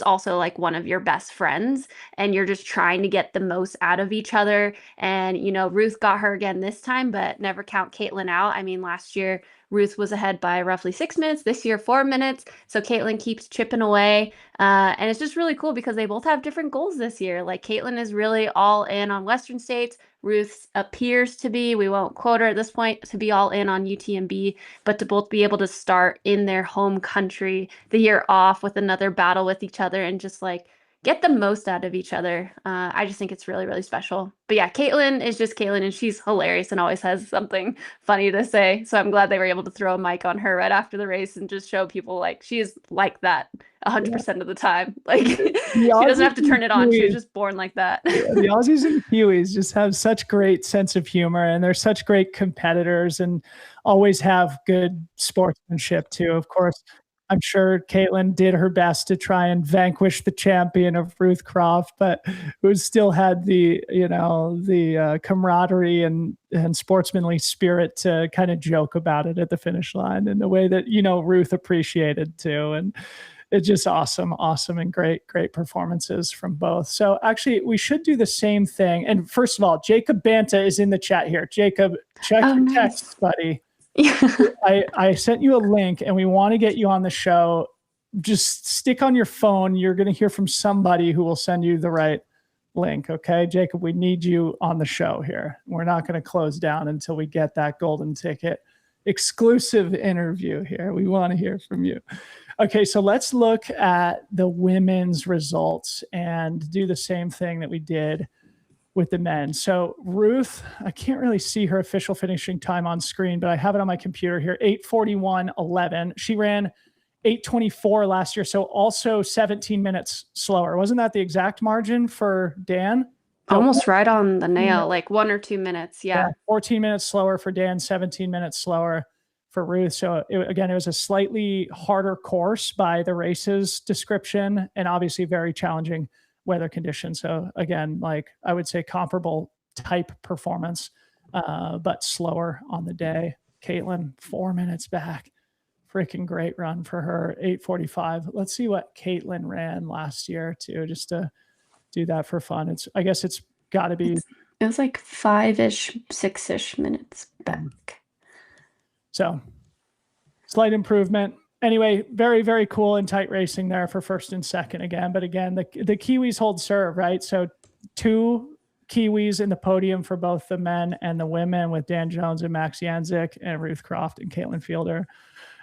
also like one of your best friends, and you're just trying to get the most out of each other. And, Ruth got her again this time, but never count Caitlyn out. I mean, last year, Ruth was ahead by roughly 6 minutes, this year 4 minutes. So Caitlyn keeps chipping away. And it's just really cool because they both have different goals this year. Like, Caitlyn is really all in on Western States. Ruth appears to be, we won't quote her at this point, to be all in on UTMB, but to both be able to start in their home country the year off with another battle with each other and just like get the most out of each other. I just think it's really, really special. But yeah, Caitlyn is just Caitlyn, and she's hilarious and always has something funny to say. So I'm glad they were able to throw a mic on her right after the race and just show people like she is like that 100% of the time. Like, she doesn't have to turn it on. She was just born like that. The Aussies and Kiwis just have such great sense of humor, and they're such great competitors and always have good sportsmanship too. Of course, I'm sure Caitlyn did her best to try and vanquish the champion of Ruth Croft, but who still had the camaraderie and sportsmanly spirit to kind of joke about it at the finish line in a way that, Ruth appreciated too. And it's just awesome, and great performances from both. So actually, we should do the same thing. And first of all, Jacob Banta is in the chat here. Jacob, check your texts, buddy. I sent you a link, and we want to get you on the show. Just stick on your phone. You're going to hear from somebody who will send you the right link. Okay, Jacob, we need you on the show here. We're not going to close down until we get that golden ticket exclusive interview here. We want to hear from you. Okay, so let's look at the women's results and do the same thing that we did with the men. So Ruth, I can't really see her official finishing time on screen, but I have it on my computer here, 8:41.11. She ran 8:24 last year, so also 17 minutes slower. Wasn't that the exact margin for Dan? Almost right on the nail, like 1 or 2 minutes. Yeah. 14 minutes slower for Dan, 17 minutes slower for Ruth. So again, it was a slightly harder course by the race's description, and obviously very challenging weather conditions. So again, like I would say comparable type performance, but slower on the day. Caitlyn, 4 minutes back. Freaking great run for her, 8:45. Let's see what Caitlyn ran last year too, just to do that for fun. I guess it's got to be. It was like 5-ish, 6-ish minutes back. So slight improvement. Anyway, very, very cool and tight racing there for first and second again. But again, the Kiwis hold serve, right? So 2 Kiwis in the podium for both the men and the women, with Dan Jones and Max Yanzic and Ruth Croft and Caitlyn Fielder.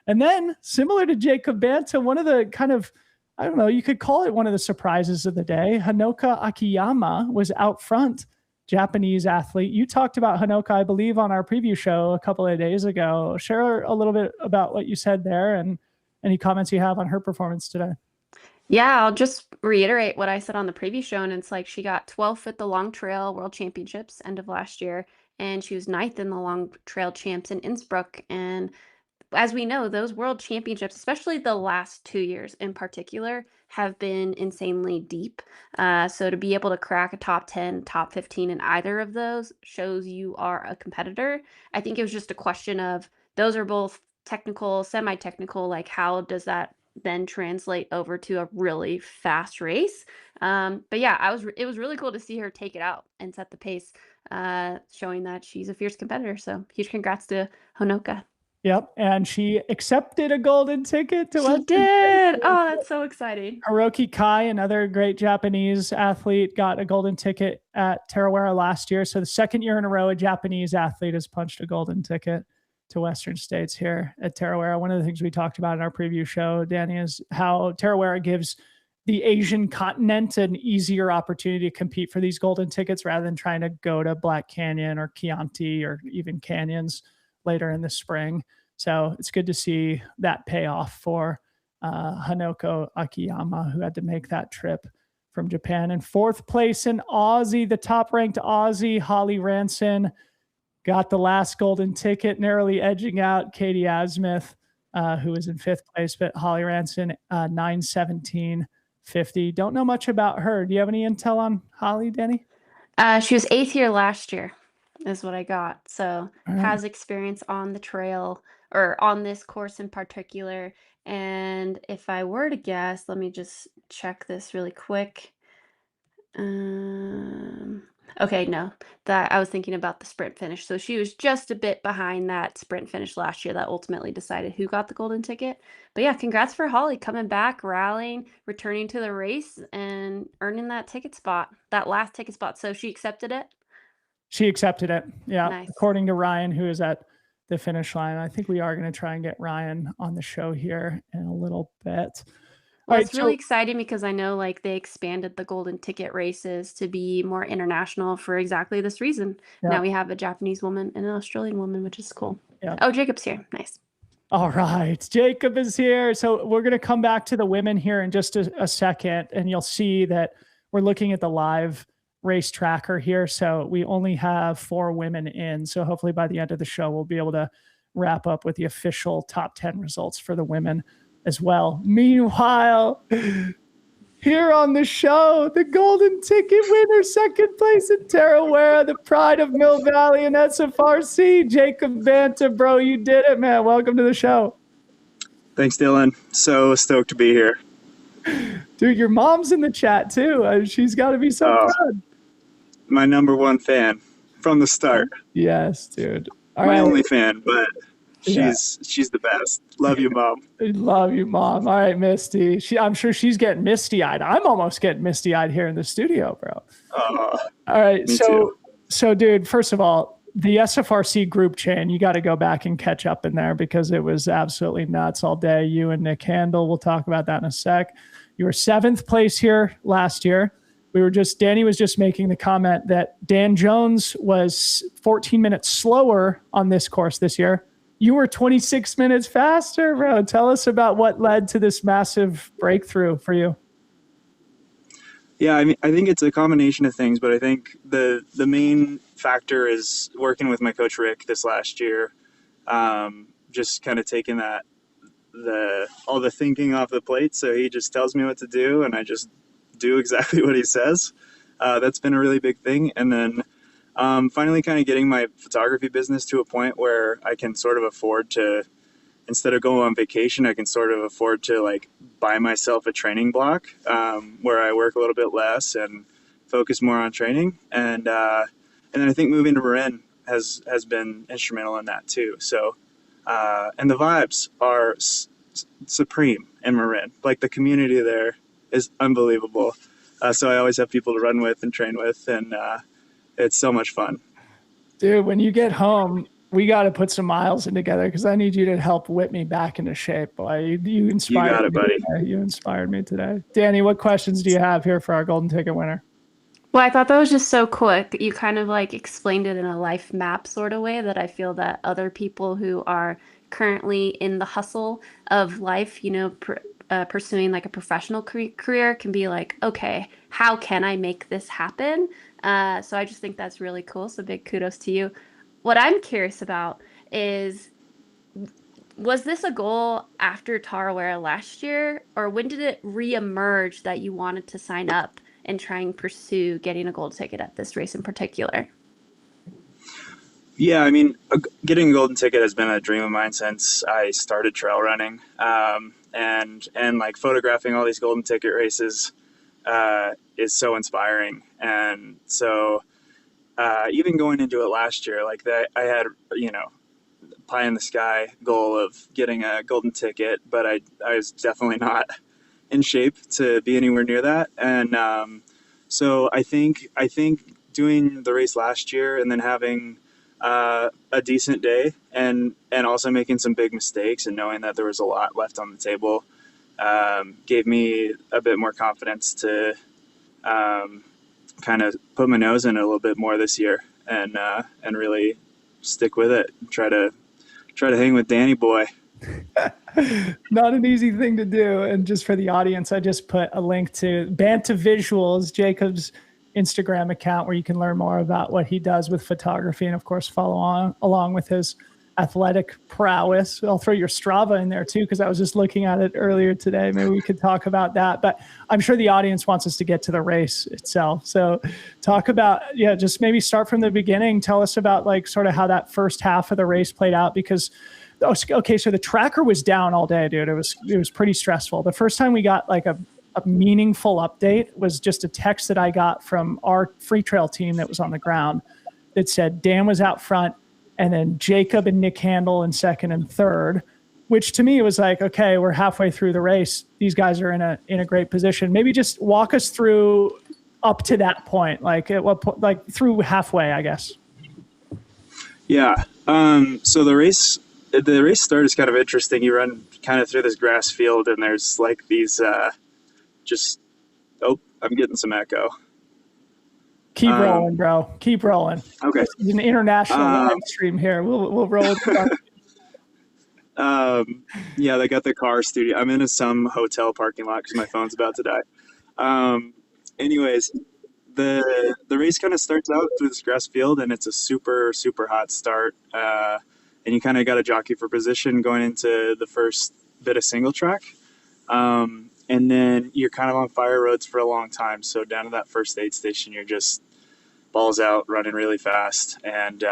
And then, similar to Jacob Banta, one of the kind of, I don't know, you could call it one of the surprises of the day, Honoka Akiyama was out front, Japanese athlete. You talked about Honoka, I believe, on our preview show a couple of days ago. Share a little bit about what you said there and any comments you have on her performance today. Yeah, I'll just reiterate what I said on the preview show. And it's like she got 12th at the Long Trail World Championships end of last year, and she was 9th in the Long Trail Champs in Innsbruck. And as we know, those world championships, especially the last 2 years in particular, have been insanely deep. So to be able to crack a top 10, top 15 in either of those shows you are a competitor. I think it was just a question of, those are both technical, semi-technical, like how does that then translate over to a really fast race? But yeah, it was really cool to see her take it out and set the pace, showing that she's a fierce competitor. So huge congrats to Honoka. Yep, and she accepted a golden ticket to She did. Oh, that's so exciting. Hiroki Kai, another great Japanese athlete, got a golden ticket at Tarawera last year. So the second year in a row, a Japanese athlete has punched a golden ticket to Western States here at Tarawera. One of the things we talked about in our preview show, Danny, is how Tarawera gives the Asian continent an easier opportunity to compete for these golden tickets rather than trying to go to Black Canyon or Chianti or even canyons later in the spring. So it's good to see that pay off for Honoka Akiyama, who had to make that trip from Japan. And 4th place in Aussie, the top-ranked Aussie, Holly Ranson, got the last golden ticket, narrowly edging out Katie Asmuth, who was in 5th place. But Holly Ranson, 9:17:50. Don't know much about her. Do you have any intel on Holly, Danny? She was 8th here last year, is what I got. So has experience on the trail, or on this course in particular. And if I were to guess, let me just check this really quick. Okay, no, that I was thinking about the sprint finish. So she was just a bit behind that sprint finish last year that ultimately decided who got the golden ticket. But yeah, congrats for Holly coming back, rallying, returning to the race, and earning that ticket spot, that last ticket spot. So she accepted it? She accepted it. Yeah. Nice. According to Ryan, who is at the finish line. I think we are going to try and get Ryan on the show here in a little bit. Well, it's really exciting because I know like they expanded the golden ticket races to be more international for exactly this reason. Yeah. Now we have a Japanese woman and an Australian woman, which is cool. Yeah. Oh, Jacob's here. Nice. All right. Jacob is here. So we're going to come back to the women here in just a second, and you'll see that we're looking at the live race tracker here. So we only have 4 women in. So hopefully by the end of the show, we'll be able to wrap up with the official top 10 results for the women as well. Meanwhile, here on the show, the golden ticket winner, 2nd place in Tarawera, the pride of Mill Valley and SFRC, Jacob Banta. Bro, you did it, man. Welcome to the show. Thanks, Dylan. So stoked to be here. Dude, your mom's in the chat too. She's got to be so proud. My number 1 fan from the start. Yes, dude. My only fan, but she's the best. Love you, Mom. Love you, Mom. All right, Misty. I'm sure she's getting misty-eyed. I'm almost getting misty-eyed here in the studio, bro. All right, so dude, first of all, the SFRC group chain, you got to go back and catch up in there because it was absolutely nuts all day. You and Nick Handel, we'll talk about that in a sec. You were 7th place here last year. Danny was just making the comment that Dan Jones was 14 minutes slower on this course this year. You were 26 minutes faster, bro. Tell us about what led to this massive breakthrough for you. Yeah, I mean, I think it's a combination of things, but I think the main factor is working with my coach Rick this last year. Just kind of taking all the thinking off the plate, so he just tells me what to do, and I just do exactly what he says. That's been a really big thing, and then finally, kind of getting my photography business to a point where I can sort of afford to, instead of going on vacation, I can sort of afford to like buy myself a training block where I work a little bit less and focus more on training. And then I think moving to Marin has been instrumental in that too. So, and the vibes are supreme in Marin. Like the community there is unbelievable. So I always have people to run with and train with, and it's so much fun. Dude, when you get home, we got to put some miles in together because I need you to help whip me back into shape. Boy, you inspired You got it, me buddy. today. You inspired me today. Danny, what questions do you have here for our golden ticket winner? Well, I thought that was just so quick. You kind of like explained it in a life map sort of way that I feel that other people who are currently in the hustle of life, pursuing like a professional career can be like, okay, how can I make this happen? So I just think that's really cool. So big kudos to you. What I'm curious about is, was this a goal after Tarawera last year, or when did it reemerge that you wanted to sign up and try and pursue getting a gold ticket at this race in particular? Yeah, I mean, getting a golden ticket has been a dream of mine since I started trail running, and like photographing all these golden ticket races is so inspiring. And so even going into it last year, like that, I had pie in the sky goal of getting a golden ticket, but I was definitely not in shape to be anywhere near that. And so I think doing the race last year and then having a decent day and also making some big mistakes and knowing that there was a lot left on the table gave me a bit more confidence to kind of put my nose in it a little bit more this year and really stick with it. Try to hang with Danny boy. Not an easy thing to do. And just for the audience, I just put a link to Bant Visuals, Jacob's Instagram account, where you can learn more about what he does with photography and of course follow along with his athletic prowess. I'll throw your Strava in there too, because I was just looking at it earlier today. Maybe we could talk about that, but I'm sure the audience wants us to get to the race itself. So talk about, just maybe start from the beginning. Tell us about like sort of how that first half of the race played out, because okay, so the tracker was down all day, dude. It was pretty stressful. The first time we got like a meaningful update was just a text that I got from our free trail team that was on the ground that said Dan was out front, and then Jacob and Nick Handel in second and third, which to me was like, okay, we're halfway through the race. These guys are in a great position. Maybe just walk us through up to that point, like at what point, like through halfway, I guess. Yeah. So the race start is kind of interesting. You run kind of through this grass field, and there's like these I'm getting some echo. Keep rolling, bro. Keep rolling. Okay. This is an international live stream here. We'll roll it. Yeah, they got the car studio. I'm in some hotel parking lot because my phone's about to die. Anyways, the race kind of starts out through this grass field, and it's a super, super hot start. And you kind of got a jockey for position going into the first bit of single track. And then you're kind of on fire roads for a long time. So down to that first aid station, you're just balls out, running really fast. And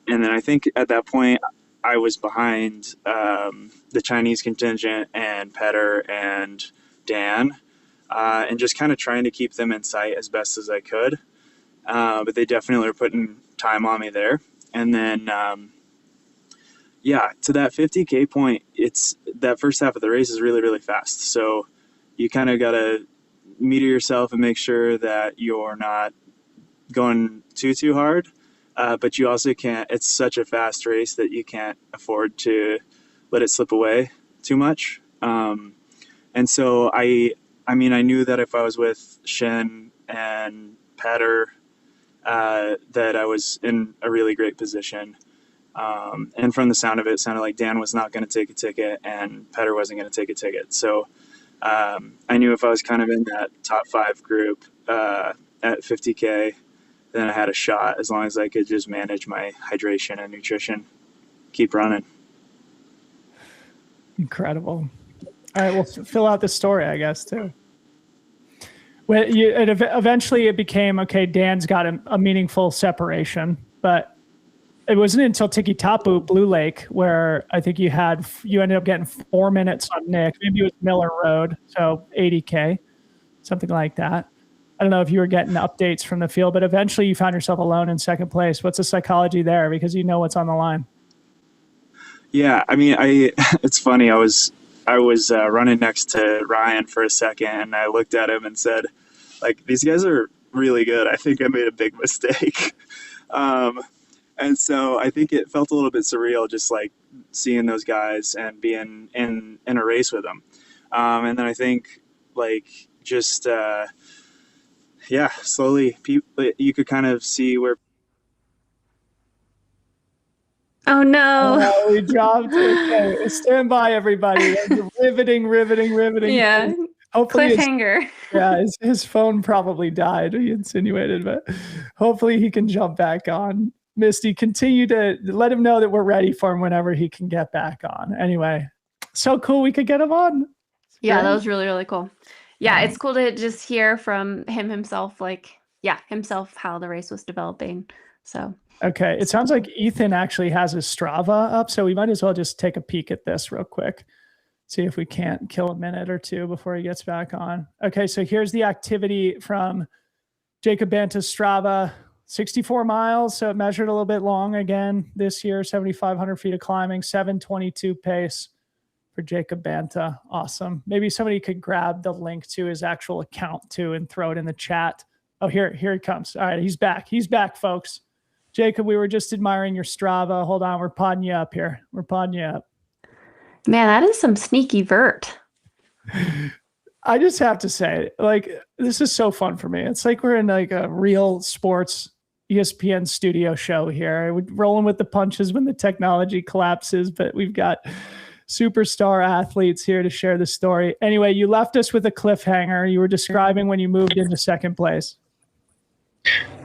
then I think at that point I was behind the Chinese contingent and Petter and Dan, and just kind of trying to keep them in sight as best as I could. But they definitely were putting time on me there. And then, to that 50K point, it's that first half of the race is really, really fast. So you kind of got to meter yourself and make sure that you're not going too hard. But you also can't, it's such a fast race that you can't afford to let it slip away too much. And so I knew that if I was with Shen and Patter, that I was in a really great position. And from the sound of it, it sounded like Dan was not going to take a ticket and Petter wasn't going to take a ticket. So I knew if I was kind of in that top 5 group at 50K, then I had a shot as long as I could just manage my hydration and nutrition, keep running. Incredible. All right, well, fill out the story, I guess, too. Well, eventually it became, okay, Dan's got a meaningful separation, but it wasn't until Tiki Tapu, Blue Lake, where I think you ended up getting 4 minutes on Nick. Maybe it was Miller Road, so 80K, something like that. I don't know if you were getting updates from the field, but eventually you found yourself alone in second place. What's the psychology there? Because you know what's on the line. Yeah, I mean, it's funny. I was running next to Ryan for a second, and I looked at him and said, like, these guys are really good. I think I made a big mistake. And so I think it felt a little bit surreal, just like seeing those guys and being in a race with them. And then I think, like, just slowly you could kind of see where. Oh no! Oh, we dropped it. Okay. Stand by, everybody. Riveting. Yeah. Hopefully Cliffhanger. His phone probably died. He insinuated, but hopefully he can jump back on. Misty, continue to let him know that we're ready for him whenever he can get back on. Anyway, so cool we could get him on. Yeah, that was really, really cool. Yeah, it's cool to just hear from himself, how the race was developing. So okay, it sounds like Ethan actually has his Strava up, so we might as well just take a peek at this real quick. See if we can't kill a minute or two before he gets back on. Okay, so here's the activity from Jacob Banta's Strava. 64 miles, so it measured a little bit long again this year, 7,500 feet of climbing, 7:22 pace for Jacob Banta. Awesome. Maybe somebody could grab the link to his actual account too and throw it in the chat. Oh, here he comes. All right, he's back. He's back, folks. Jacob, we were just admiring your Strava. Hold on, we're podding you up here. We're podding you up. Man, that is some sneaky vert. I just have to say, like, this is so fun for me. It's like we're in like a real sports ESPN studio show here. We're rolling with the punches when the technology collapses, but we've got superstar athletes here to share the story. Anyway, you left us with a cliffhanger. You were describing when you moved into second place.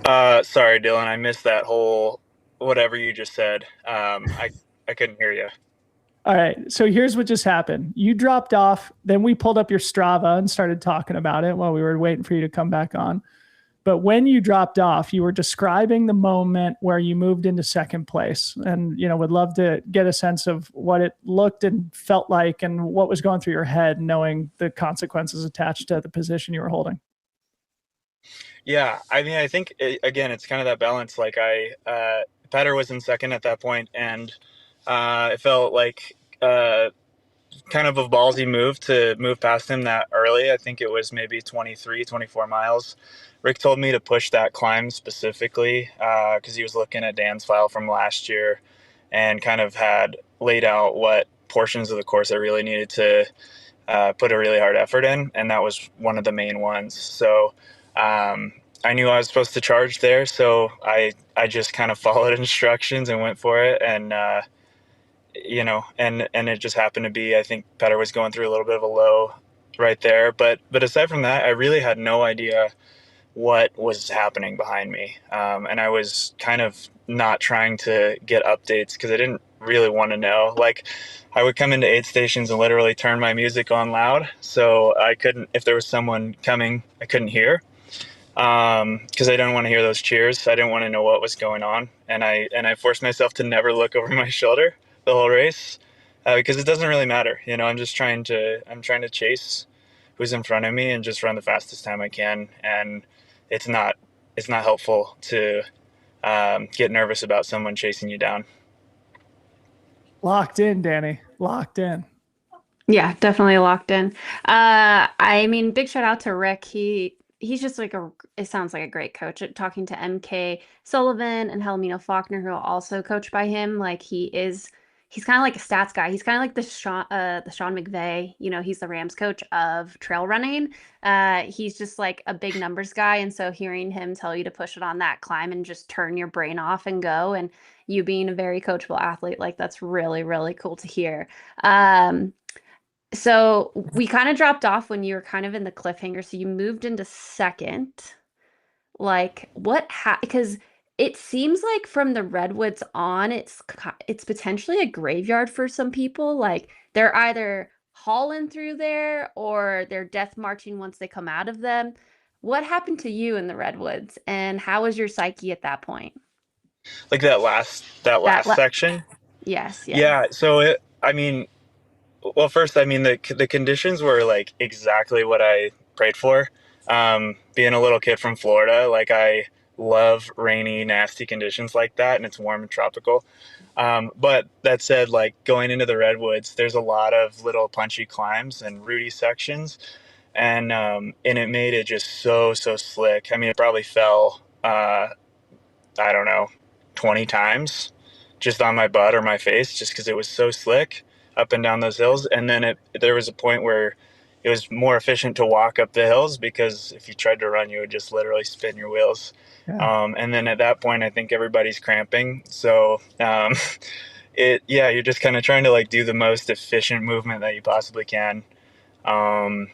Sorry, Dylan. I missed that whole whatever you just said. I couldn't hear you. All right. So here's what just happened. You dropped off. Then we pulled up your Strava and started talking about it while we were waiting for you to come back on. But when you dropped off, you were describing the moment where you moved into second place, and would love to get a sense of what it looked and felt like, and what was going through your head, knowing the consequences attached to the position you were holding. Yeah, I mean, I think again, it's kind of that balance. Like Patter was in second at that point, and it felt like kind of a ballsy move to move past him that early. I think it was maybe 24 miles. Rick told me to push that climb specifically because he was looking at Dan's file from last year and kind of had laid out what portions of the course I really needed to put a really hard effort in, and that was one of the main ones. So I knew I was supposed to charge there, so I just kind of followed instructions and went for it, and and it just happened to be, I think Petter was going through a little bit of a low right there, but aside from that, I really had no idea what was happening behind me, and I was kind of not trying to get updates because I didn't really want to know. Like, I would come into aid stations and literally turn my music on loud, so I couldn't, if there was someone coming, I couldn't hear, because I didn't want to hear those cheers. I didn't want to know what was going on, and I forced myself to never look over my shoulder the whole race, because it doesn't really matter. I'm trying to chase who's in front of me and just run the fastest time I can, and it's not helpful to get nervous about someone chasing you down. Locked in, Danny. Locked in. Yeah, definitely locked in. I mean, big shout out to Rick. He's just like it sounds like a great coach. Talking to MK Sullivan and Helmina Faulkner, who are also coached by him, like he's kind of like a stats guy. He's kind of like the Sean McVay, he's the Rams coach of trail running. He's just like a big numbers guy. And so hearing him tell you to push it on that climb and just turn your brain off and go, and you being a very coachable athlete, like that's really, really cool to hear. So we kind of dropped off when you were kind of in the cliffhanger. So you moved into second. Like because it seems like from the redwoods on, it's potentially a graveyard for some people. Like they're either hauling through there or they're death marching once they come out of them. What happened to you in the redwoods, and how was your psyche at that point? Like that last section. Yes. Yeah. So I mean, well, first, I mean, the conditions were like exactly what I prayed for. Being a little kid from Florida, like I love rainy, nasty conditions like that, and it's warm and tropical. But that said, like going into the redwoods, there's a lot of little punchy climbs and rooty sections, and it made it just so slick. I mean, it probably fell, I don't know, 20 times just on my butt or my face, just because it was so slick up and down those hills. And then there was a point where it was more efficient to walk up the hills, because if you tried to run, you would just literally spin your wheels. Yeah. And then at that point, I think everybody's cramping. So you're just kind of trying to like do the most efficient movement that you possibly can. And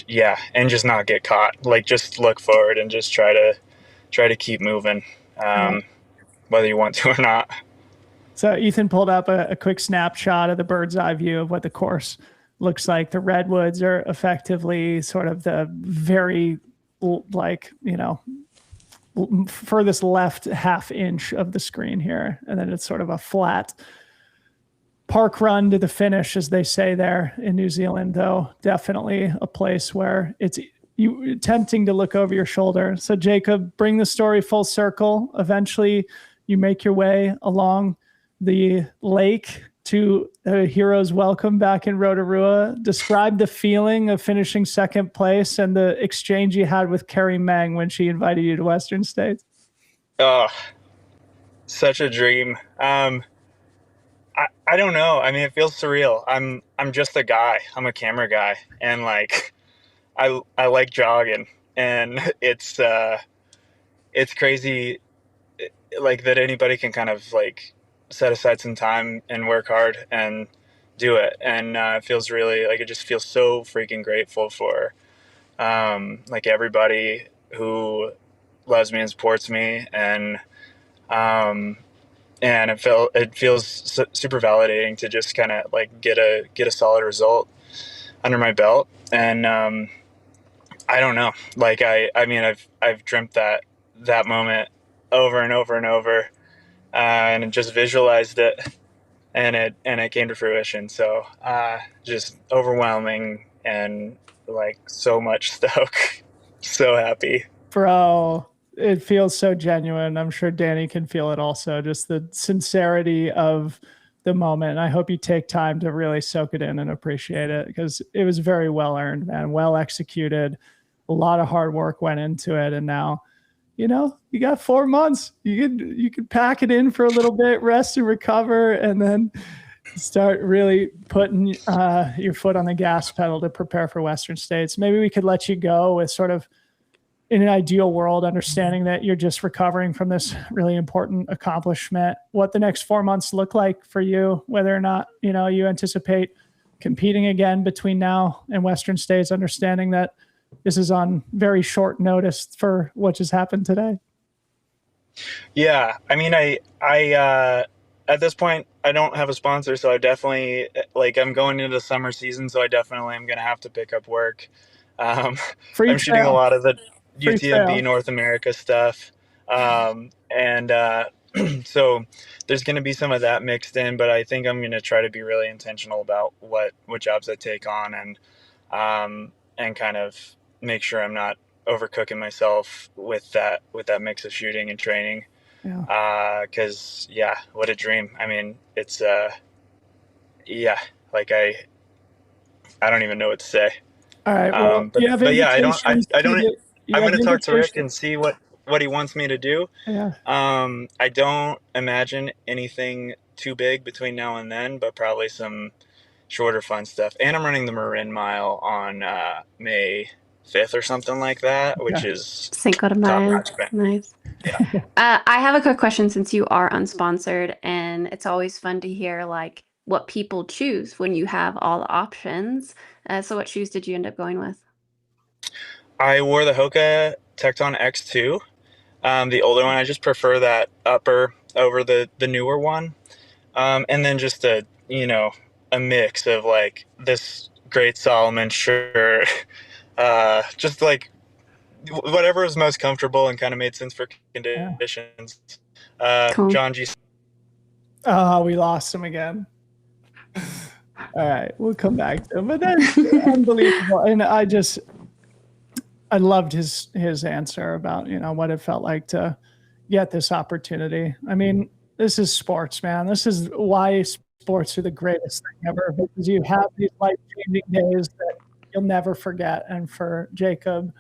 just not get caught. Like just look forward and just try to keep moving, whether you want to or not. So Ethan pulled up a quick snapshot of the bird's eye view of what the course looks like. The redwoods are effectively sort of the very, like, furthest left half inch of the screen here. And then it's sort of a flat park run to the finish, as they say there in New Zealand, though definitely a place where it's tempting to look over your shoulder. So Jacob, bring the story full circle. Eventually you make your way along the lake to a hero's welcome back in Rotorua. Describe the feeling of finishing second place and the exchange you had with Carrie Meng when she invited you to Western States. Oh, such a dream. I don't know. I mean, it feels surreal. I'm just a guy. I'm a camera guy, and like I like jogging, and it's crazy, like that anybody can kind of like set aside some time and work hard and do it. And it feels really like, it just feels so freaking grateful for like everybody who loves me and supports me. And it feels super validating to just kind of like get a solid result under my belt. And I don't know, like I mean I've dreamt that moment over and over and over, and just visualized it, and it came to fruition. So just overwhelming and like so much stoke. So happy. Bro, it feels so genuine. I'm sure Danny can feel it also, just the sincerity of the moment. I hope you take time to really soak it in and appreciate it, because it was very well earned, man. Well executed. A lot of hard work went into it, and now you got 4 months. You could pack it in for a little bit, rest and recover, and then start really putting your foot on the gas pedal to prepare for Western States. Maybe we could let you go with sort of, in an ideal world, understanding that you're just recovering from this really important accomplishment, what the next 4 months look like for you, whether or not, you anticipate competing again between now and Western States, understanding that this is on very short notice for what just happened today. Yeah. I mean, I at this point, I don't have a sponsor, so I definitely, like, I'm going into the summer season, so I definitely am going to have to pick up work. I'm shooting a lot of the UTMB North America stuff. And so there's going to be some of that mixed in, but I think I'm going to try to be really intentional about what jobs I take on, and kind of make sure I'm not overcooking myself with that mix of shooting and training. Yeah. 'Cause what a dream. I mean, it's, like I don't even know what to say. All right. Well, I'm going to talk to Rick and see what he wants me to do. Yeah. I don't imagine anything too big between now and then, but probably some shorter fun stuff. And I'm running the Marin Mile on May 5th or something like that, which is Cinco de Mayo. Nice. Yeah. I have a quick question, since you are unsponsored, and it's always fun to hear like what people choose when you have all the options. So what shoes did you end up going with? I wore the Hoka Tecton X2. The older one, I just prefer that upper over the newer one. And then just a mix of like this great Solomon shirt, just like whatever was most comfortable and kind of made sense for conditions. Cool. John G. Oh, we lost him again. All right, we'll come back to him. But that's unbelievable. And I loved his answer about, what it felt like to get this opportunity. I mean, this is sports, man. This is why sports are the greatest thing ever, because you have these life-changing days that you'll never forget. And for Jacob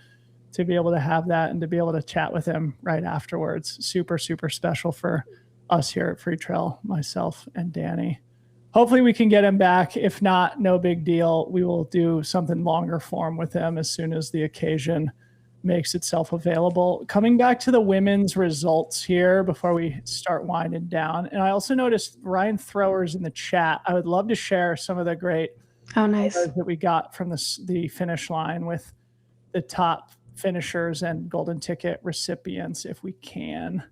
to be able to have that and to be able to chat with him right afterwards, super, super special for us here at Free Trail, myself and Danny. Hopefully we can get him back. If not, no big deal. We will do something longer form with him as soon as the occasion makes itself available. Coming back to the women's results here before we start winding down. And I also noticed Ryan Throwers in the chat. I would love to share some of the great nice that we got from the finish line with the top finishers and golden ticket recipients if we can.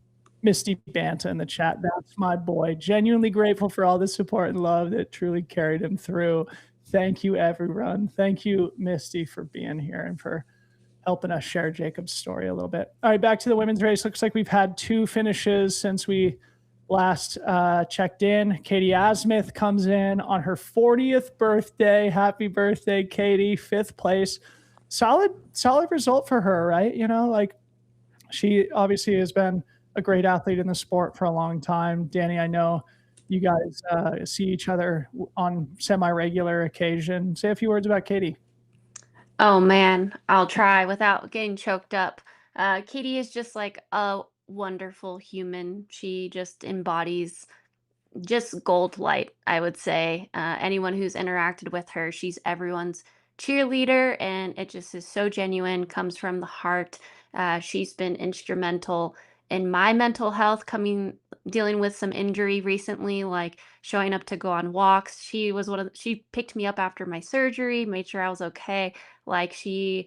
Misty Banta in the chat. That's my boy. Genuinely grateful for all the support and love that truly carried him through. Thank you, everyone. Thank you, Misty, for being here and for helping us share Jacob's story a little bit. All right, back to the women's race. Looks like we've had 2 finishes since we last checked in. Katie Asmuth comes in on her 40th birthday. Happy birthday, Katie. 5th place. Solid result for her, right? She obviously has been a great athlete in the sport for a long time. Danny, I know you guys see each other on semi-regular occasion. Say a few words about Katie. Oh man, I'll try without getting choked up. Katie is just like a wonderful human. She just embodies just gold light, I would say. Anyone who's interacted with her, she's everyone's cheerleader, and it just is so genuine, comes from the heart. She's been instrumental in my mental health, dealing with some injury recently, like showing up to go on walks. She picked me up after my surgery, made sure I was okay. Like she's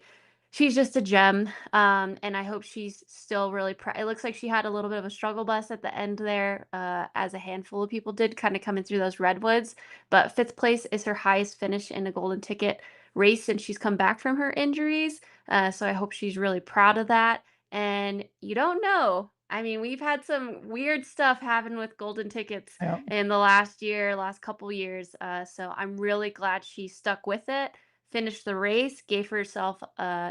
just a gem. And I hope she's still really it looks like she had a little bit of a struggle bus at the end there, as a handful of people did, kind of coming through those redwoods. But 5th place is her highest finish in a golden ticket race since she's come back from her injuries. So I hope she's really proud of that. And you don't know. I mean, we've had some weird stuff happen with golden tickets in the last couple years. So I'm really glad she stuck with it, finished the race, gave herself,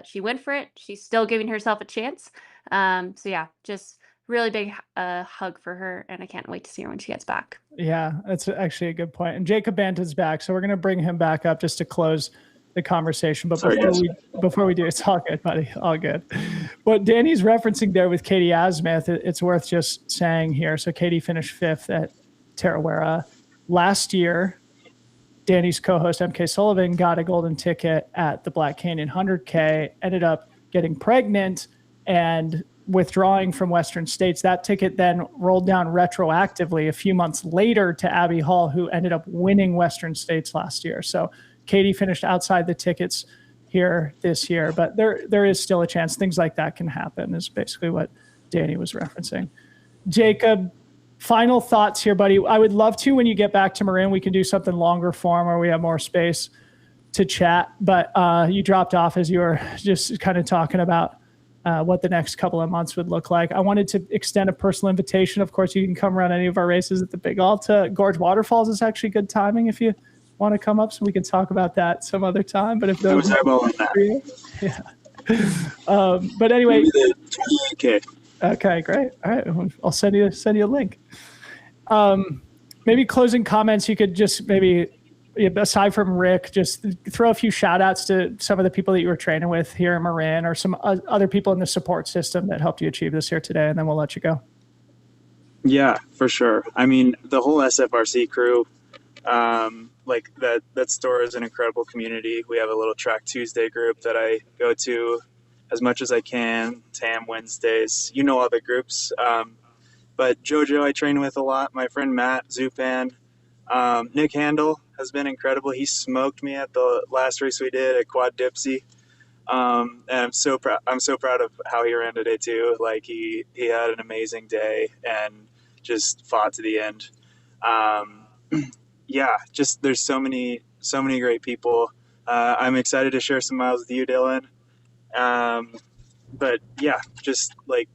she went for it. She's still giving herself a chance. So yeah, just really big hug for her. And I can't wait to see her when she gets back. Yeah, that's actually a good point. And Jacob Banton's back. So we're going to bring him back up just to close the conversation. But before we do, it's all good, buddy. All good. What Danny's referencing there with Katie Asmuth, it's worth just saying here. So Katie finished 5th at Tarawera. Last year, Danny's co-host MK Sullivan got a golden ticket at the Black Canyon 100K, ended up getting pregnant and withdrawing from Western States. That ticket then rolled down retroactively a few months later to Abby Hall, who ended up winning Western States last year. So Katie finished outside the tickets here this year, but there is still a chance things like that can happen, is basically what Danny was referencing. Jacob, final thoughts here, buddy. I would love to, when you get back to Marin, we can do something longer form where we have more space to chat, but you dropped off as you were just kind of talking about what the next couple of months would look like. I wanted to extend a personal invitation. Of course, you can come run any of our races at the Big Alta. Gorge Waterfalls is actually good timing if you want to come up, so we can talk about that some other time. But if those yeah. But anyway, okay, great. All right, I'll send you a link. Maybe closing comments. You could just maybe, aside from Rick, just throw a few shout outs to some of the people that you were training with here in Marin, or some other people in the support system that helped you achieve this here today, and then we'll let you go. Yeah, for sure. I mean, the whole SFRC crew, like that store is an incredible community. We have a little Track Tuesday group that I go to as much as I can. TAM Wednesdays, all the groups. But JoJo I train with a lot. My friend Matt Zupan, Nick Handel has been incredible. He smoked me at the last race we did at Quad Dipsy. And I'm so proud of how he ran today too. Like he had an amazing day and just fought to the end. Yeah, just there's so many great people. I'm excited to share some miles with you, Dylan. But yeah, just like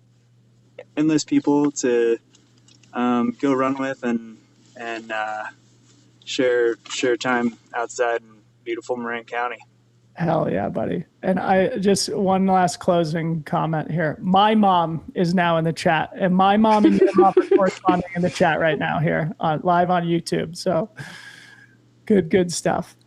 endless people to go run with and share time outside in beautiful Marin County. Hell yeah, buddy. And I just one last closing comment here. My mom is now in the chat, and my mom and your mom are corresponding in the chat right now here live on YouTube. So good stuff.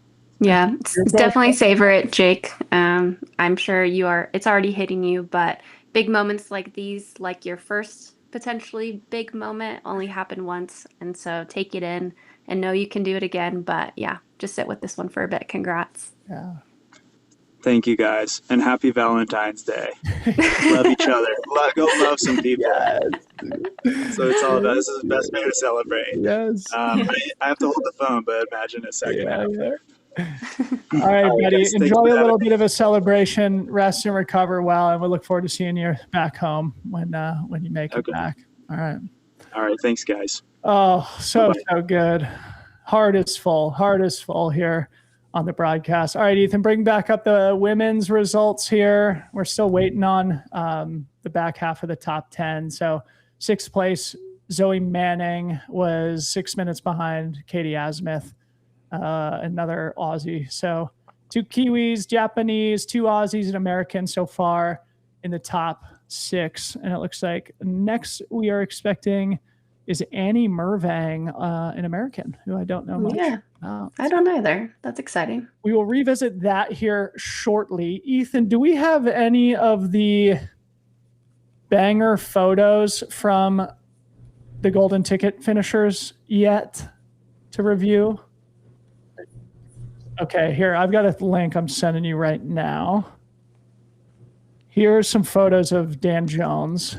Yeah, it's definitely savor it, Jake. I'm sure you are. It's already hitting you, but big moments like these, like your first potentially big moment, only happen once, and so take it in and know you can do it again. But yeah, just sit with this one for a bit. Congrats. Yeah. Thank you guys, and happy Valentine's Day. Love each other. Go love some people. Yes. So it's all about, this is the best way to celebrate. Yes. I have to hold the phone, but imagine a second after. All right, buddy. Enjoy a little bit of a celebration, rest and recover well, and we look forward to seeing you back home when you make it back. All right. All right. Thanks, guys. Oh, so good. Heart is full here on the broadcast. All right, Ethan, bring back up the women's results here. We're still waiting on the back half of the top 10. So 6th place, Zoe Manning was 6 minutes behind Katie Asmuth, another Aussie. So 2 Kiwis, Japanese, 2 Aussies, and Americans so far in the top 6. And it looks like next we are expecting is Annie Mervang, an American who I don't know much. Yeah, I don't either. That's exciting. We will revisit that here shortly. Ethan, do we have any of the banger photos from the golden ticket finishers yet to review? Okay, here, I've got a link I'm sending you right now. Here's some photos of Dan Jones.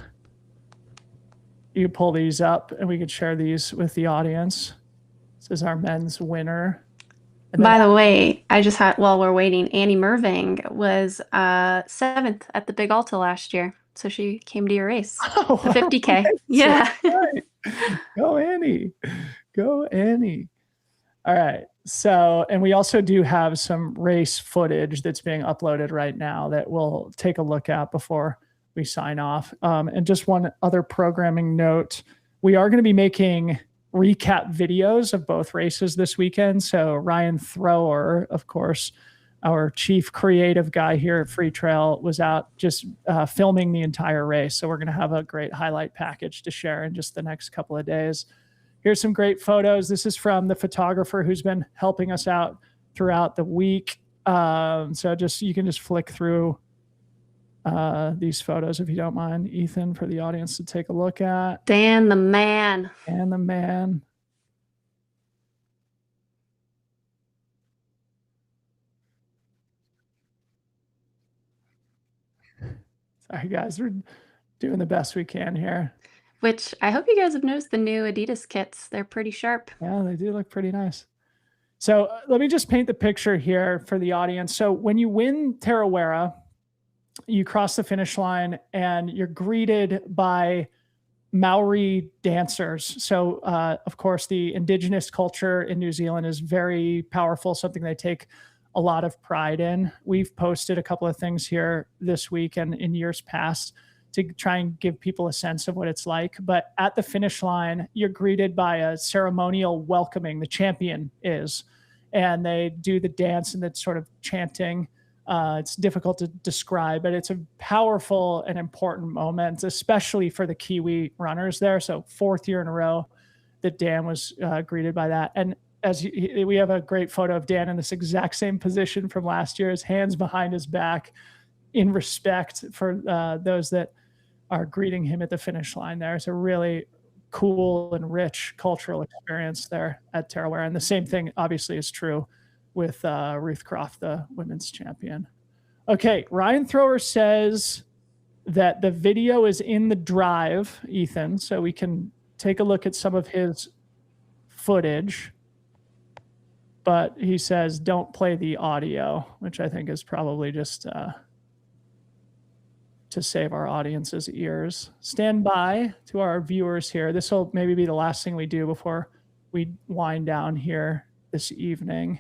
You pull these up and we could share these with the audience. This is our men's winner. By the way, I just had, while we're waiting, Annie Mervang was 7th at the Big Alta last year. So she came to your race, the 50K. Yeah. Right. Go Annie. Go Annie. All right. So, and we also do have some race footage that's being uploaded right now that we'll take a look at before we sign off. And just one other programming note, we are going to be making recap videos of both races this weekend. So Ryan Thrower, of course, our chief creative guy here at Free Trail, was out just filming the entire race. So we're going to have a great highlight package to share in just the next couple of days. Here's some great photos. This is from the photographer who's been helping us out throughout the week. So you can just flick through these photos if you don't mind, Ethan, for the audience to take a look at. Dan the man. Dan the man. Sorry guys, we're doing the best we can here. Which I hope you guys have noticed the new Adidas kits. They're pretty sharp. Yeah, they do look pretty nice. So let me just paint the picture here for the audience. So when you win Tarawera, you cross the finish line and you're greeted by Maori dancers. So, of course, the indigenous culture in New Zealand is very powerful, something they take a lot of pride in. We've posted a couple of things here this week and in years past to try and give people a sense of what it's like. But at the finish line, you're greeted by a ceremonial welcoming. The champion is, and they do the dance and that sort of chanting. It's difficult to describe, but it's a powerful and important moment, especially for the Kiwi runners there. So 4th year in a row that Dan was greeted by that. And we have a great photo of Dan in this exact same position from last year, his hands behind his back in respect for those that are greeting him at the finish line there. It's a really cool and rich cultural experience there at Tarawera. And the same thing obviously is true with Ruth Croft, the women's champion. Okay, Ryan Thrower says that the video is in the drive, Ethan, so we can take a look at some of his footage. but he says don't play the audio, which I think is probably just to save our audience's ears. Stand by to our viewers here. This will maybe be the last thing we do before we wind down here this evening.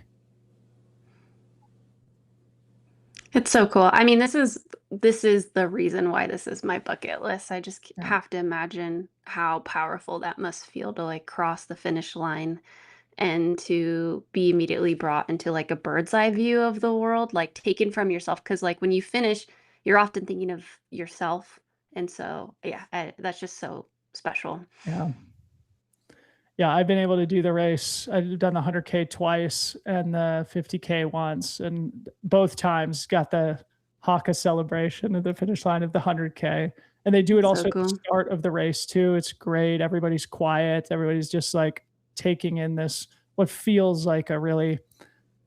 It's so cool. I mean, this is the reason why this is my bucket list. I just have to imagine how powerful that must feel to like cross the finish line and to be immediately brought into like a bird's eye view of the world, like taken from yourself. Because like when you finish, you're often thinking of yourself. And so, that's just so special. Yeah. Yeah, I've been able to do the race. I've done the 100K twice and the 50K once, and both times got the Haka celebration at the finish line of the 100K. And they do it also at the start of the race too. It's great. Everybody's quiet. Everybody's just like taking in this, what feels like a really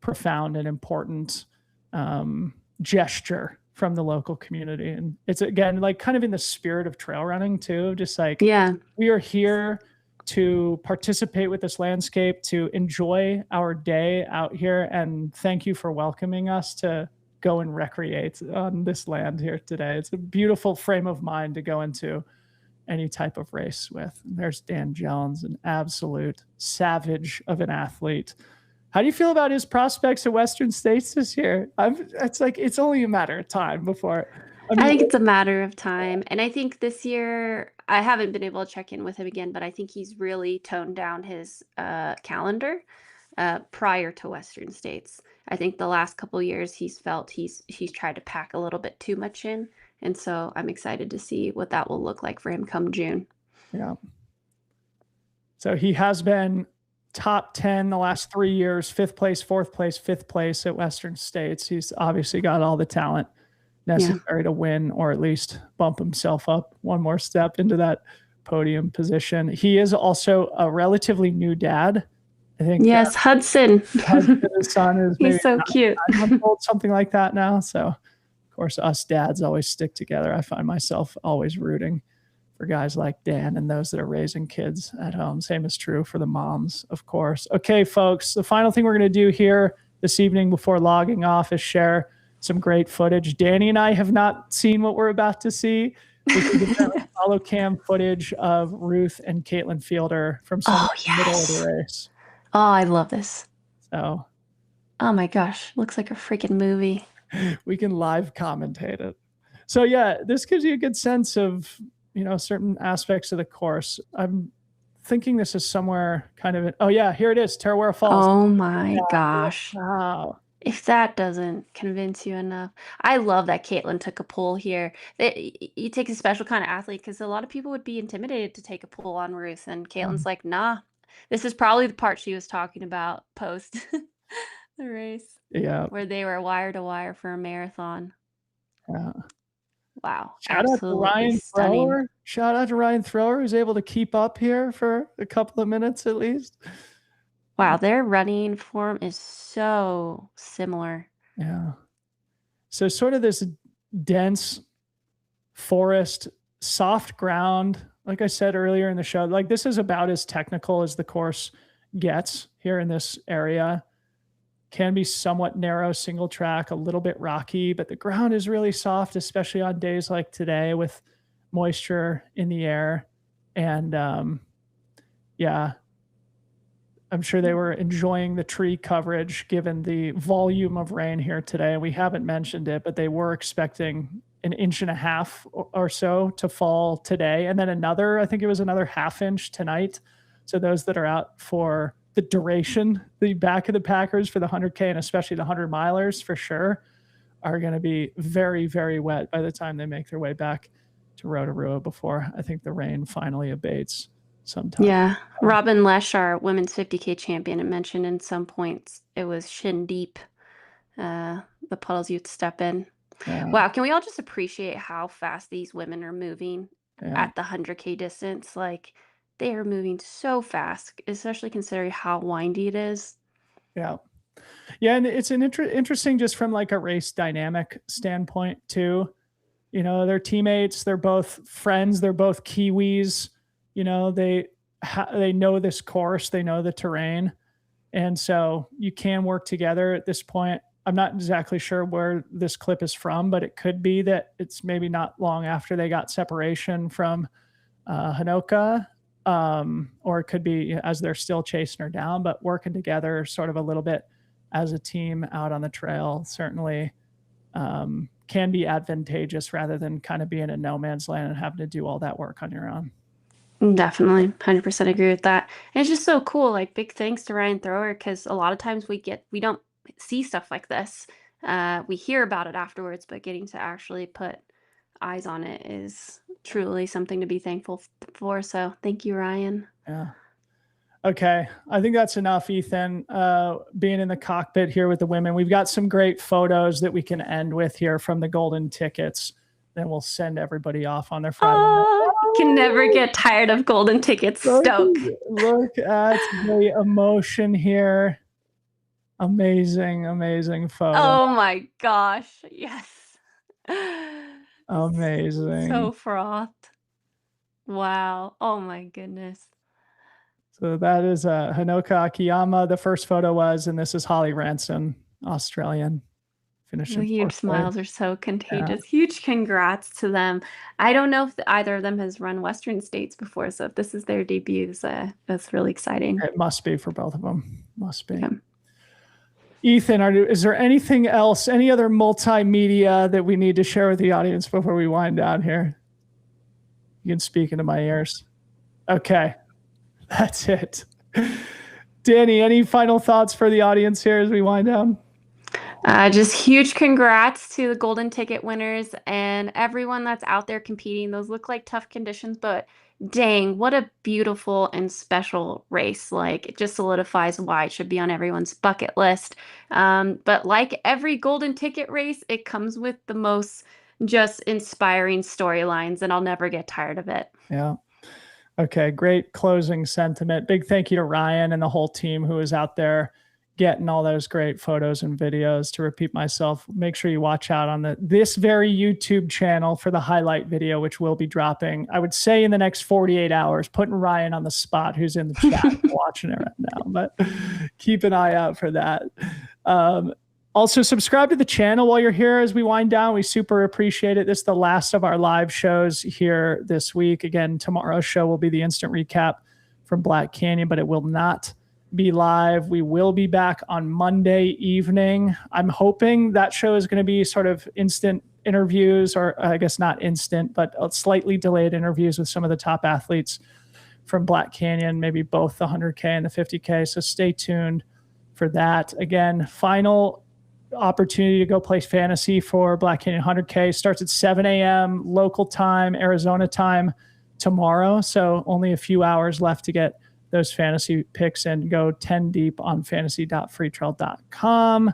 profound and important gesture from the local community. And it's, again, like kind of in the spirit of trail running too. Just like, we are here to participate with this landscape, to enjoy our day out here. And thank you for welcoming us to go and recreate on this land here today. It's a beautiful frame of mind to go into any type of race with. And there's Dan Jones, an absolute savage of an athlete. How do you feel about his prospects at Western States this year? It's like, it's only a matter of time before. I think it's a matter of time. And I think this year, I haven't been able to check in with him again, but I think he's really toned down his calendar prior to Western States. I think the last couple of years he's felt he's tried to pack a little bit too much in. And so I'm excited to see what that will look like for him come June. Yeah. So he has been top 10 the last 3 years, 5th place, 4th place, 5th place at Western States. He's obviously got all the talent necessary to win, or at least bump himself up one more step into that podium position. He is also a relatively new dad. I think. Yes, Hudson. His son is he's so cute. 9 months old, something like that now. So, of course, us dads always stick together. I find myself always rooting for guys like Dan and those that are raising kids at home. Same is true for the moms, of course. Okay, folks, the final thing we're going to do here this evening before logging off is share some great footage. Danny and I have not seen what we're about to see. We can get follow cam footage of Ruth and Caitlyn Fielder from the middle of the race. Oh, I love this. So, oh my gosh, looks like a freaking movie. We can live commentate it. So yeah, this gives you a good sense of, certain aspects of the course. I'm thinking this is somewhere kind of, here it is, Tarawera Falls. Oh my gosh. Wow. If that doesn't convince you enough. I love that Caitlyn took a pull here. You take a special kind of athlete, because a lot of people would be intimidated to take a pull on Ruth. And Caitlyn's like, nah, this is probably the part she was talking about post the race. Yeah. Where they were wire to wire for a marathon. Yeah. Wow. Shout out to Ryan Thrower. Shout out to Ryan Thrower, who's able to keep up here for a couple of minutes at least. Wow, their running form is so similar. Yeah. So sort of this dense forest, soft ground. Like I said earlier in the show, like this is about as technical as the course gets here in this area. Can be somewhat narrow, single track, a little bit rocky, but the ground is really soft, especially on days like today with moisture in the air. And I'm sure they were enjoying the tree coverage given the volume of rain here today. We haven't mentioned it, but they were expecting 1.5 inches or so to fall today. And then I think it was another 1/2 inch tonight. So those that are out for the duration, the back of the packers for the 100K and especially the 100 milers for sure are going to be very, very wet by the time they make their way back to Rotorua before I think the rain finally abates sometime. Yeah. Robyn Lesh, our women's 50K champion, had mentioned in some points it was shin deep. The puddles you'd step in. Yeah. Wow. Can we all just appreciate how fast these women are moving at the 100K distance? Like, they are moving so fast, especially considering how windy it is. Yeah. Yeah. And it's an interesting just from like a race dynamic standpoint too. They're teammates, they're both friends, they're both Kiwis. They know this course, they know the terrain. And so you can work together at this point. I'm not exactly sure where this clip is from, but it could be that it's maybe not long after they got separation from Honoka, or it could be as they're still chasing her down, but working together sort of a little bit as a team out on the trail certainly can be advantageous rather than kind of being in no man's land and having to do all that work on your own. Definitely 100% agree with that. And it's just so cool. Like, big thanks to Ryan Thrower, because a lot of times we don't see stuff like this. We hear about it afterwards, but getting to actually put eyes on it is truly something to be thankful for. So thank you, Ryan. Yeah. Okay. I think that's enough, Ethan. Being in the cockpit here with the women, we've got some great photos that we can end with here from the golden tickets. Then we'll send everybody off on their Friday night. Can never get tired of golden tickets. Stoke. Look at the emotion here. Amazing, amazing photo. Oh my gosh. Yes. Amazing. So frothed. Wow. Oh my goodness. So that is Honoka Akiyama. The first photo was, and this is Holly Ranson, Australian. Finishing The huge fourth smiles place. are so contagious. Yeah. Huge congrats to them. I don't know if either of them has run Western States before, so if this is their debuts, that's really exciting. It must be for both of them. Must be. Okay. Ethan, is there anything else, any other multimedia that we need to share with the audience before we wind down here? You can speak into my ears. Okay. That's it. Danny, any final thoughts for the audience here as we wind down? Just huge congrats to the golden ticket winners and everyone that's out there competing. Those look like tough conditions, but dang, what a beautiful and special race. Like, it just solidifies why it should be on everyone's bucket list. But like every golden ticket race, it comes with the most just inspiring storylines, and I'll never get tired of it. Yeah. Okay, great closing sentiment. Big thank you to Ryan and the whole team who is out there getting all those great photos and videos. To repeat myself, make sure you watch out on this very YouTube channel for the highlight video, which will be dropping, I would say, in the next 48 hours, putting Ryan on the spot, who's in the chat watching it right now, but keep an eye out for that. Also, subscribe to the channel while you're here as we wind down. We super appreciate it. This is the last of our live shows here this week. Again, tomorrow's show will be the instant recap from Black Canyon, but it will not be live. We will be back on Monday evening. I'm hoping that show is going to be sort of instant interviews, or I guess not instant, but slightly delayed interviews with some of the top athletes from Black Canyon, maybe both the 100K and the 50K. So stay tuned for that. Again, final opportunity to go play fantasy for Black Canyon 100K starts at 7 a.m. local time, Arizona time tomorrow. So only a few hours left to get those fantasy picks and go 10 deep on fantasy.freetrail.com.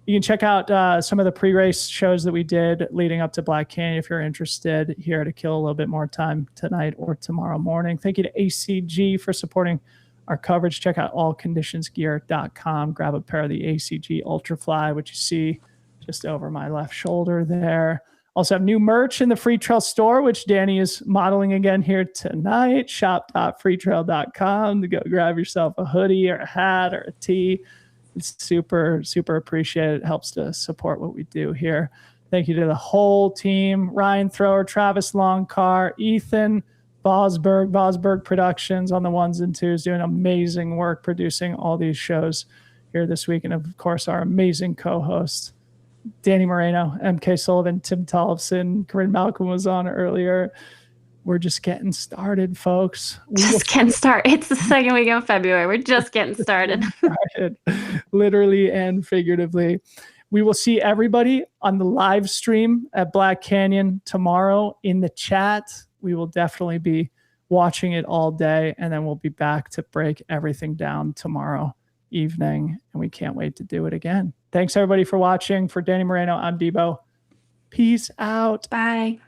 You can check out some of the pre-race shows that we did leading up to Black Canyon if you're interested here to kill a little bit more time tonight or tomorrow morning. Thank you to ACG for supporting our coverage. Check out allconditionsgear.com. Grab a pair of the ACG Ultrafly, which you see just over my left shoulder there. Also have new merch in the Free Trail store, which Danny is modeling again here tonight. Shop.freetrail.com to go grab yourself a hoodie or a hat or a tee. It's super, super appreciated. It helps to support what we do here. Thank you to the whole team. Ryan Thrower, Travis Longcar, Ethan Bosberg Productions on the ones and twos, doing amazing work producing all these shows here this week. And of course, our amazing co-hosts, Danny Moreno, MK Sullivan, Tim Tollefson, Corinne Malcolm was on earlier. We're just getting started, folks. Just getting started. It's the second week of February. We're just getting started. Literally and figuratively. We will see everybody on the live stream at Black Canyon tomorrow in the chat. We will definitely be watching it all day, and then we'll be back to break everything down tomorrow evening, and we can't wait to do it again. Thanks, everybody, for watching. For Danny Moreno, I'm Debo. Peace out. Bye.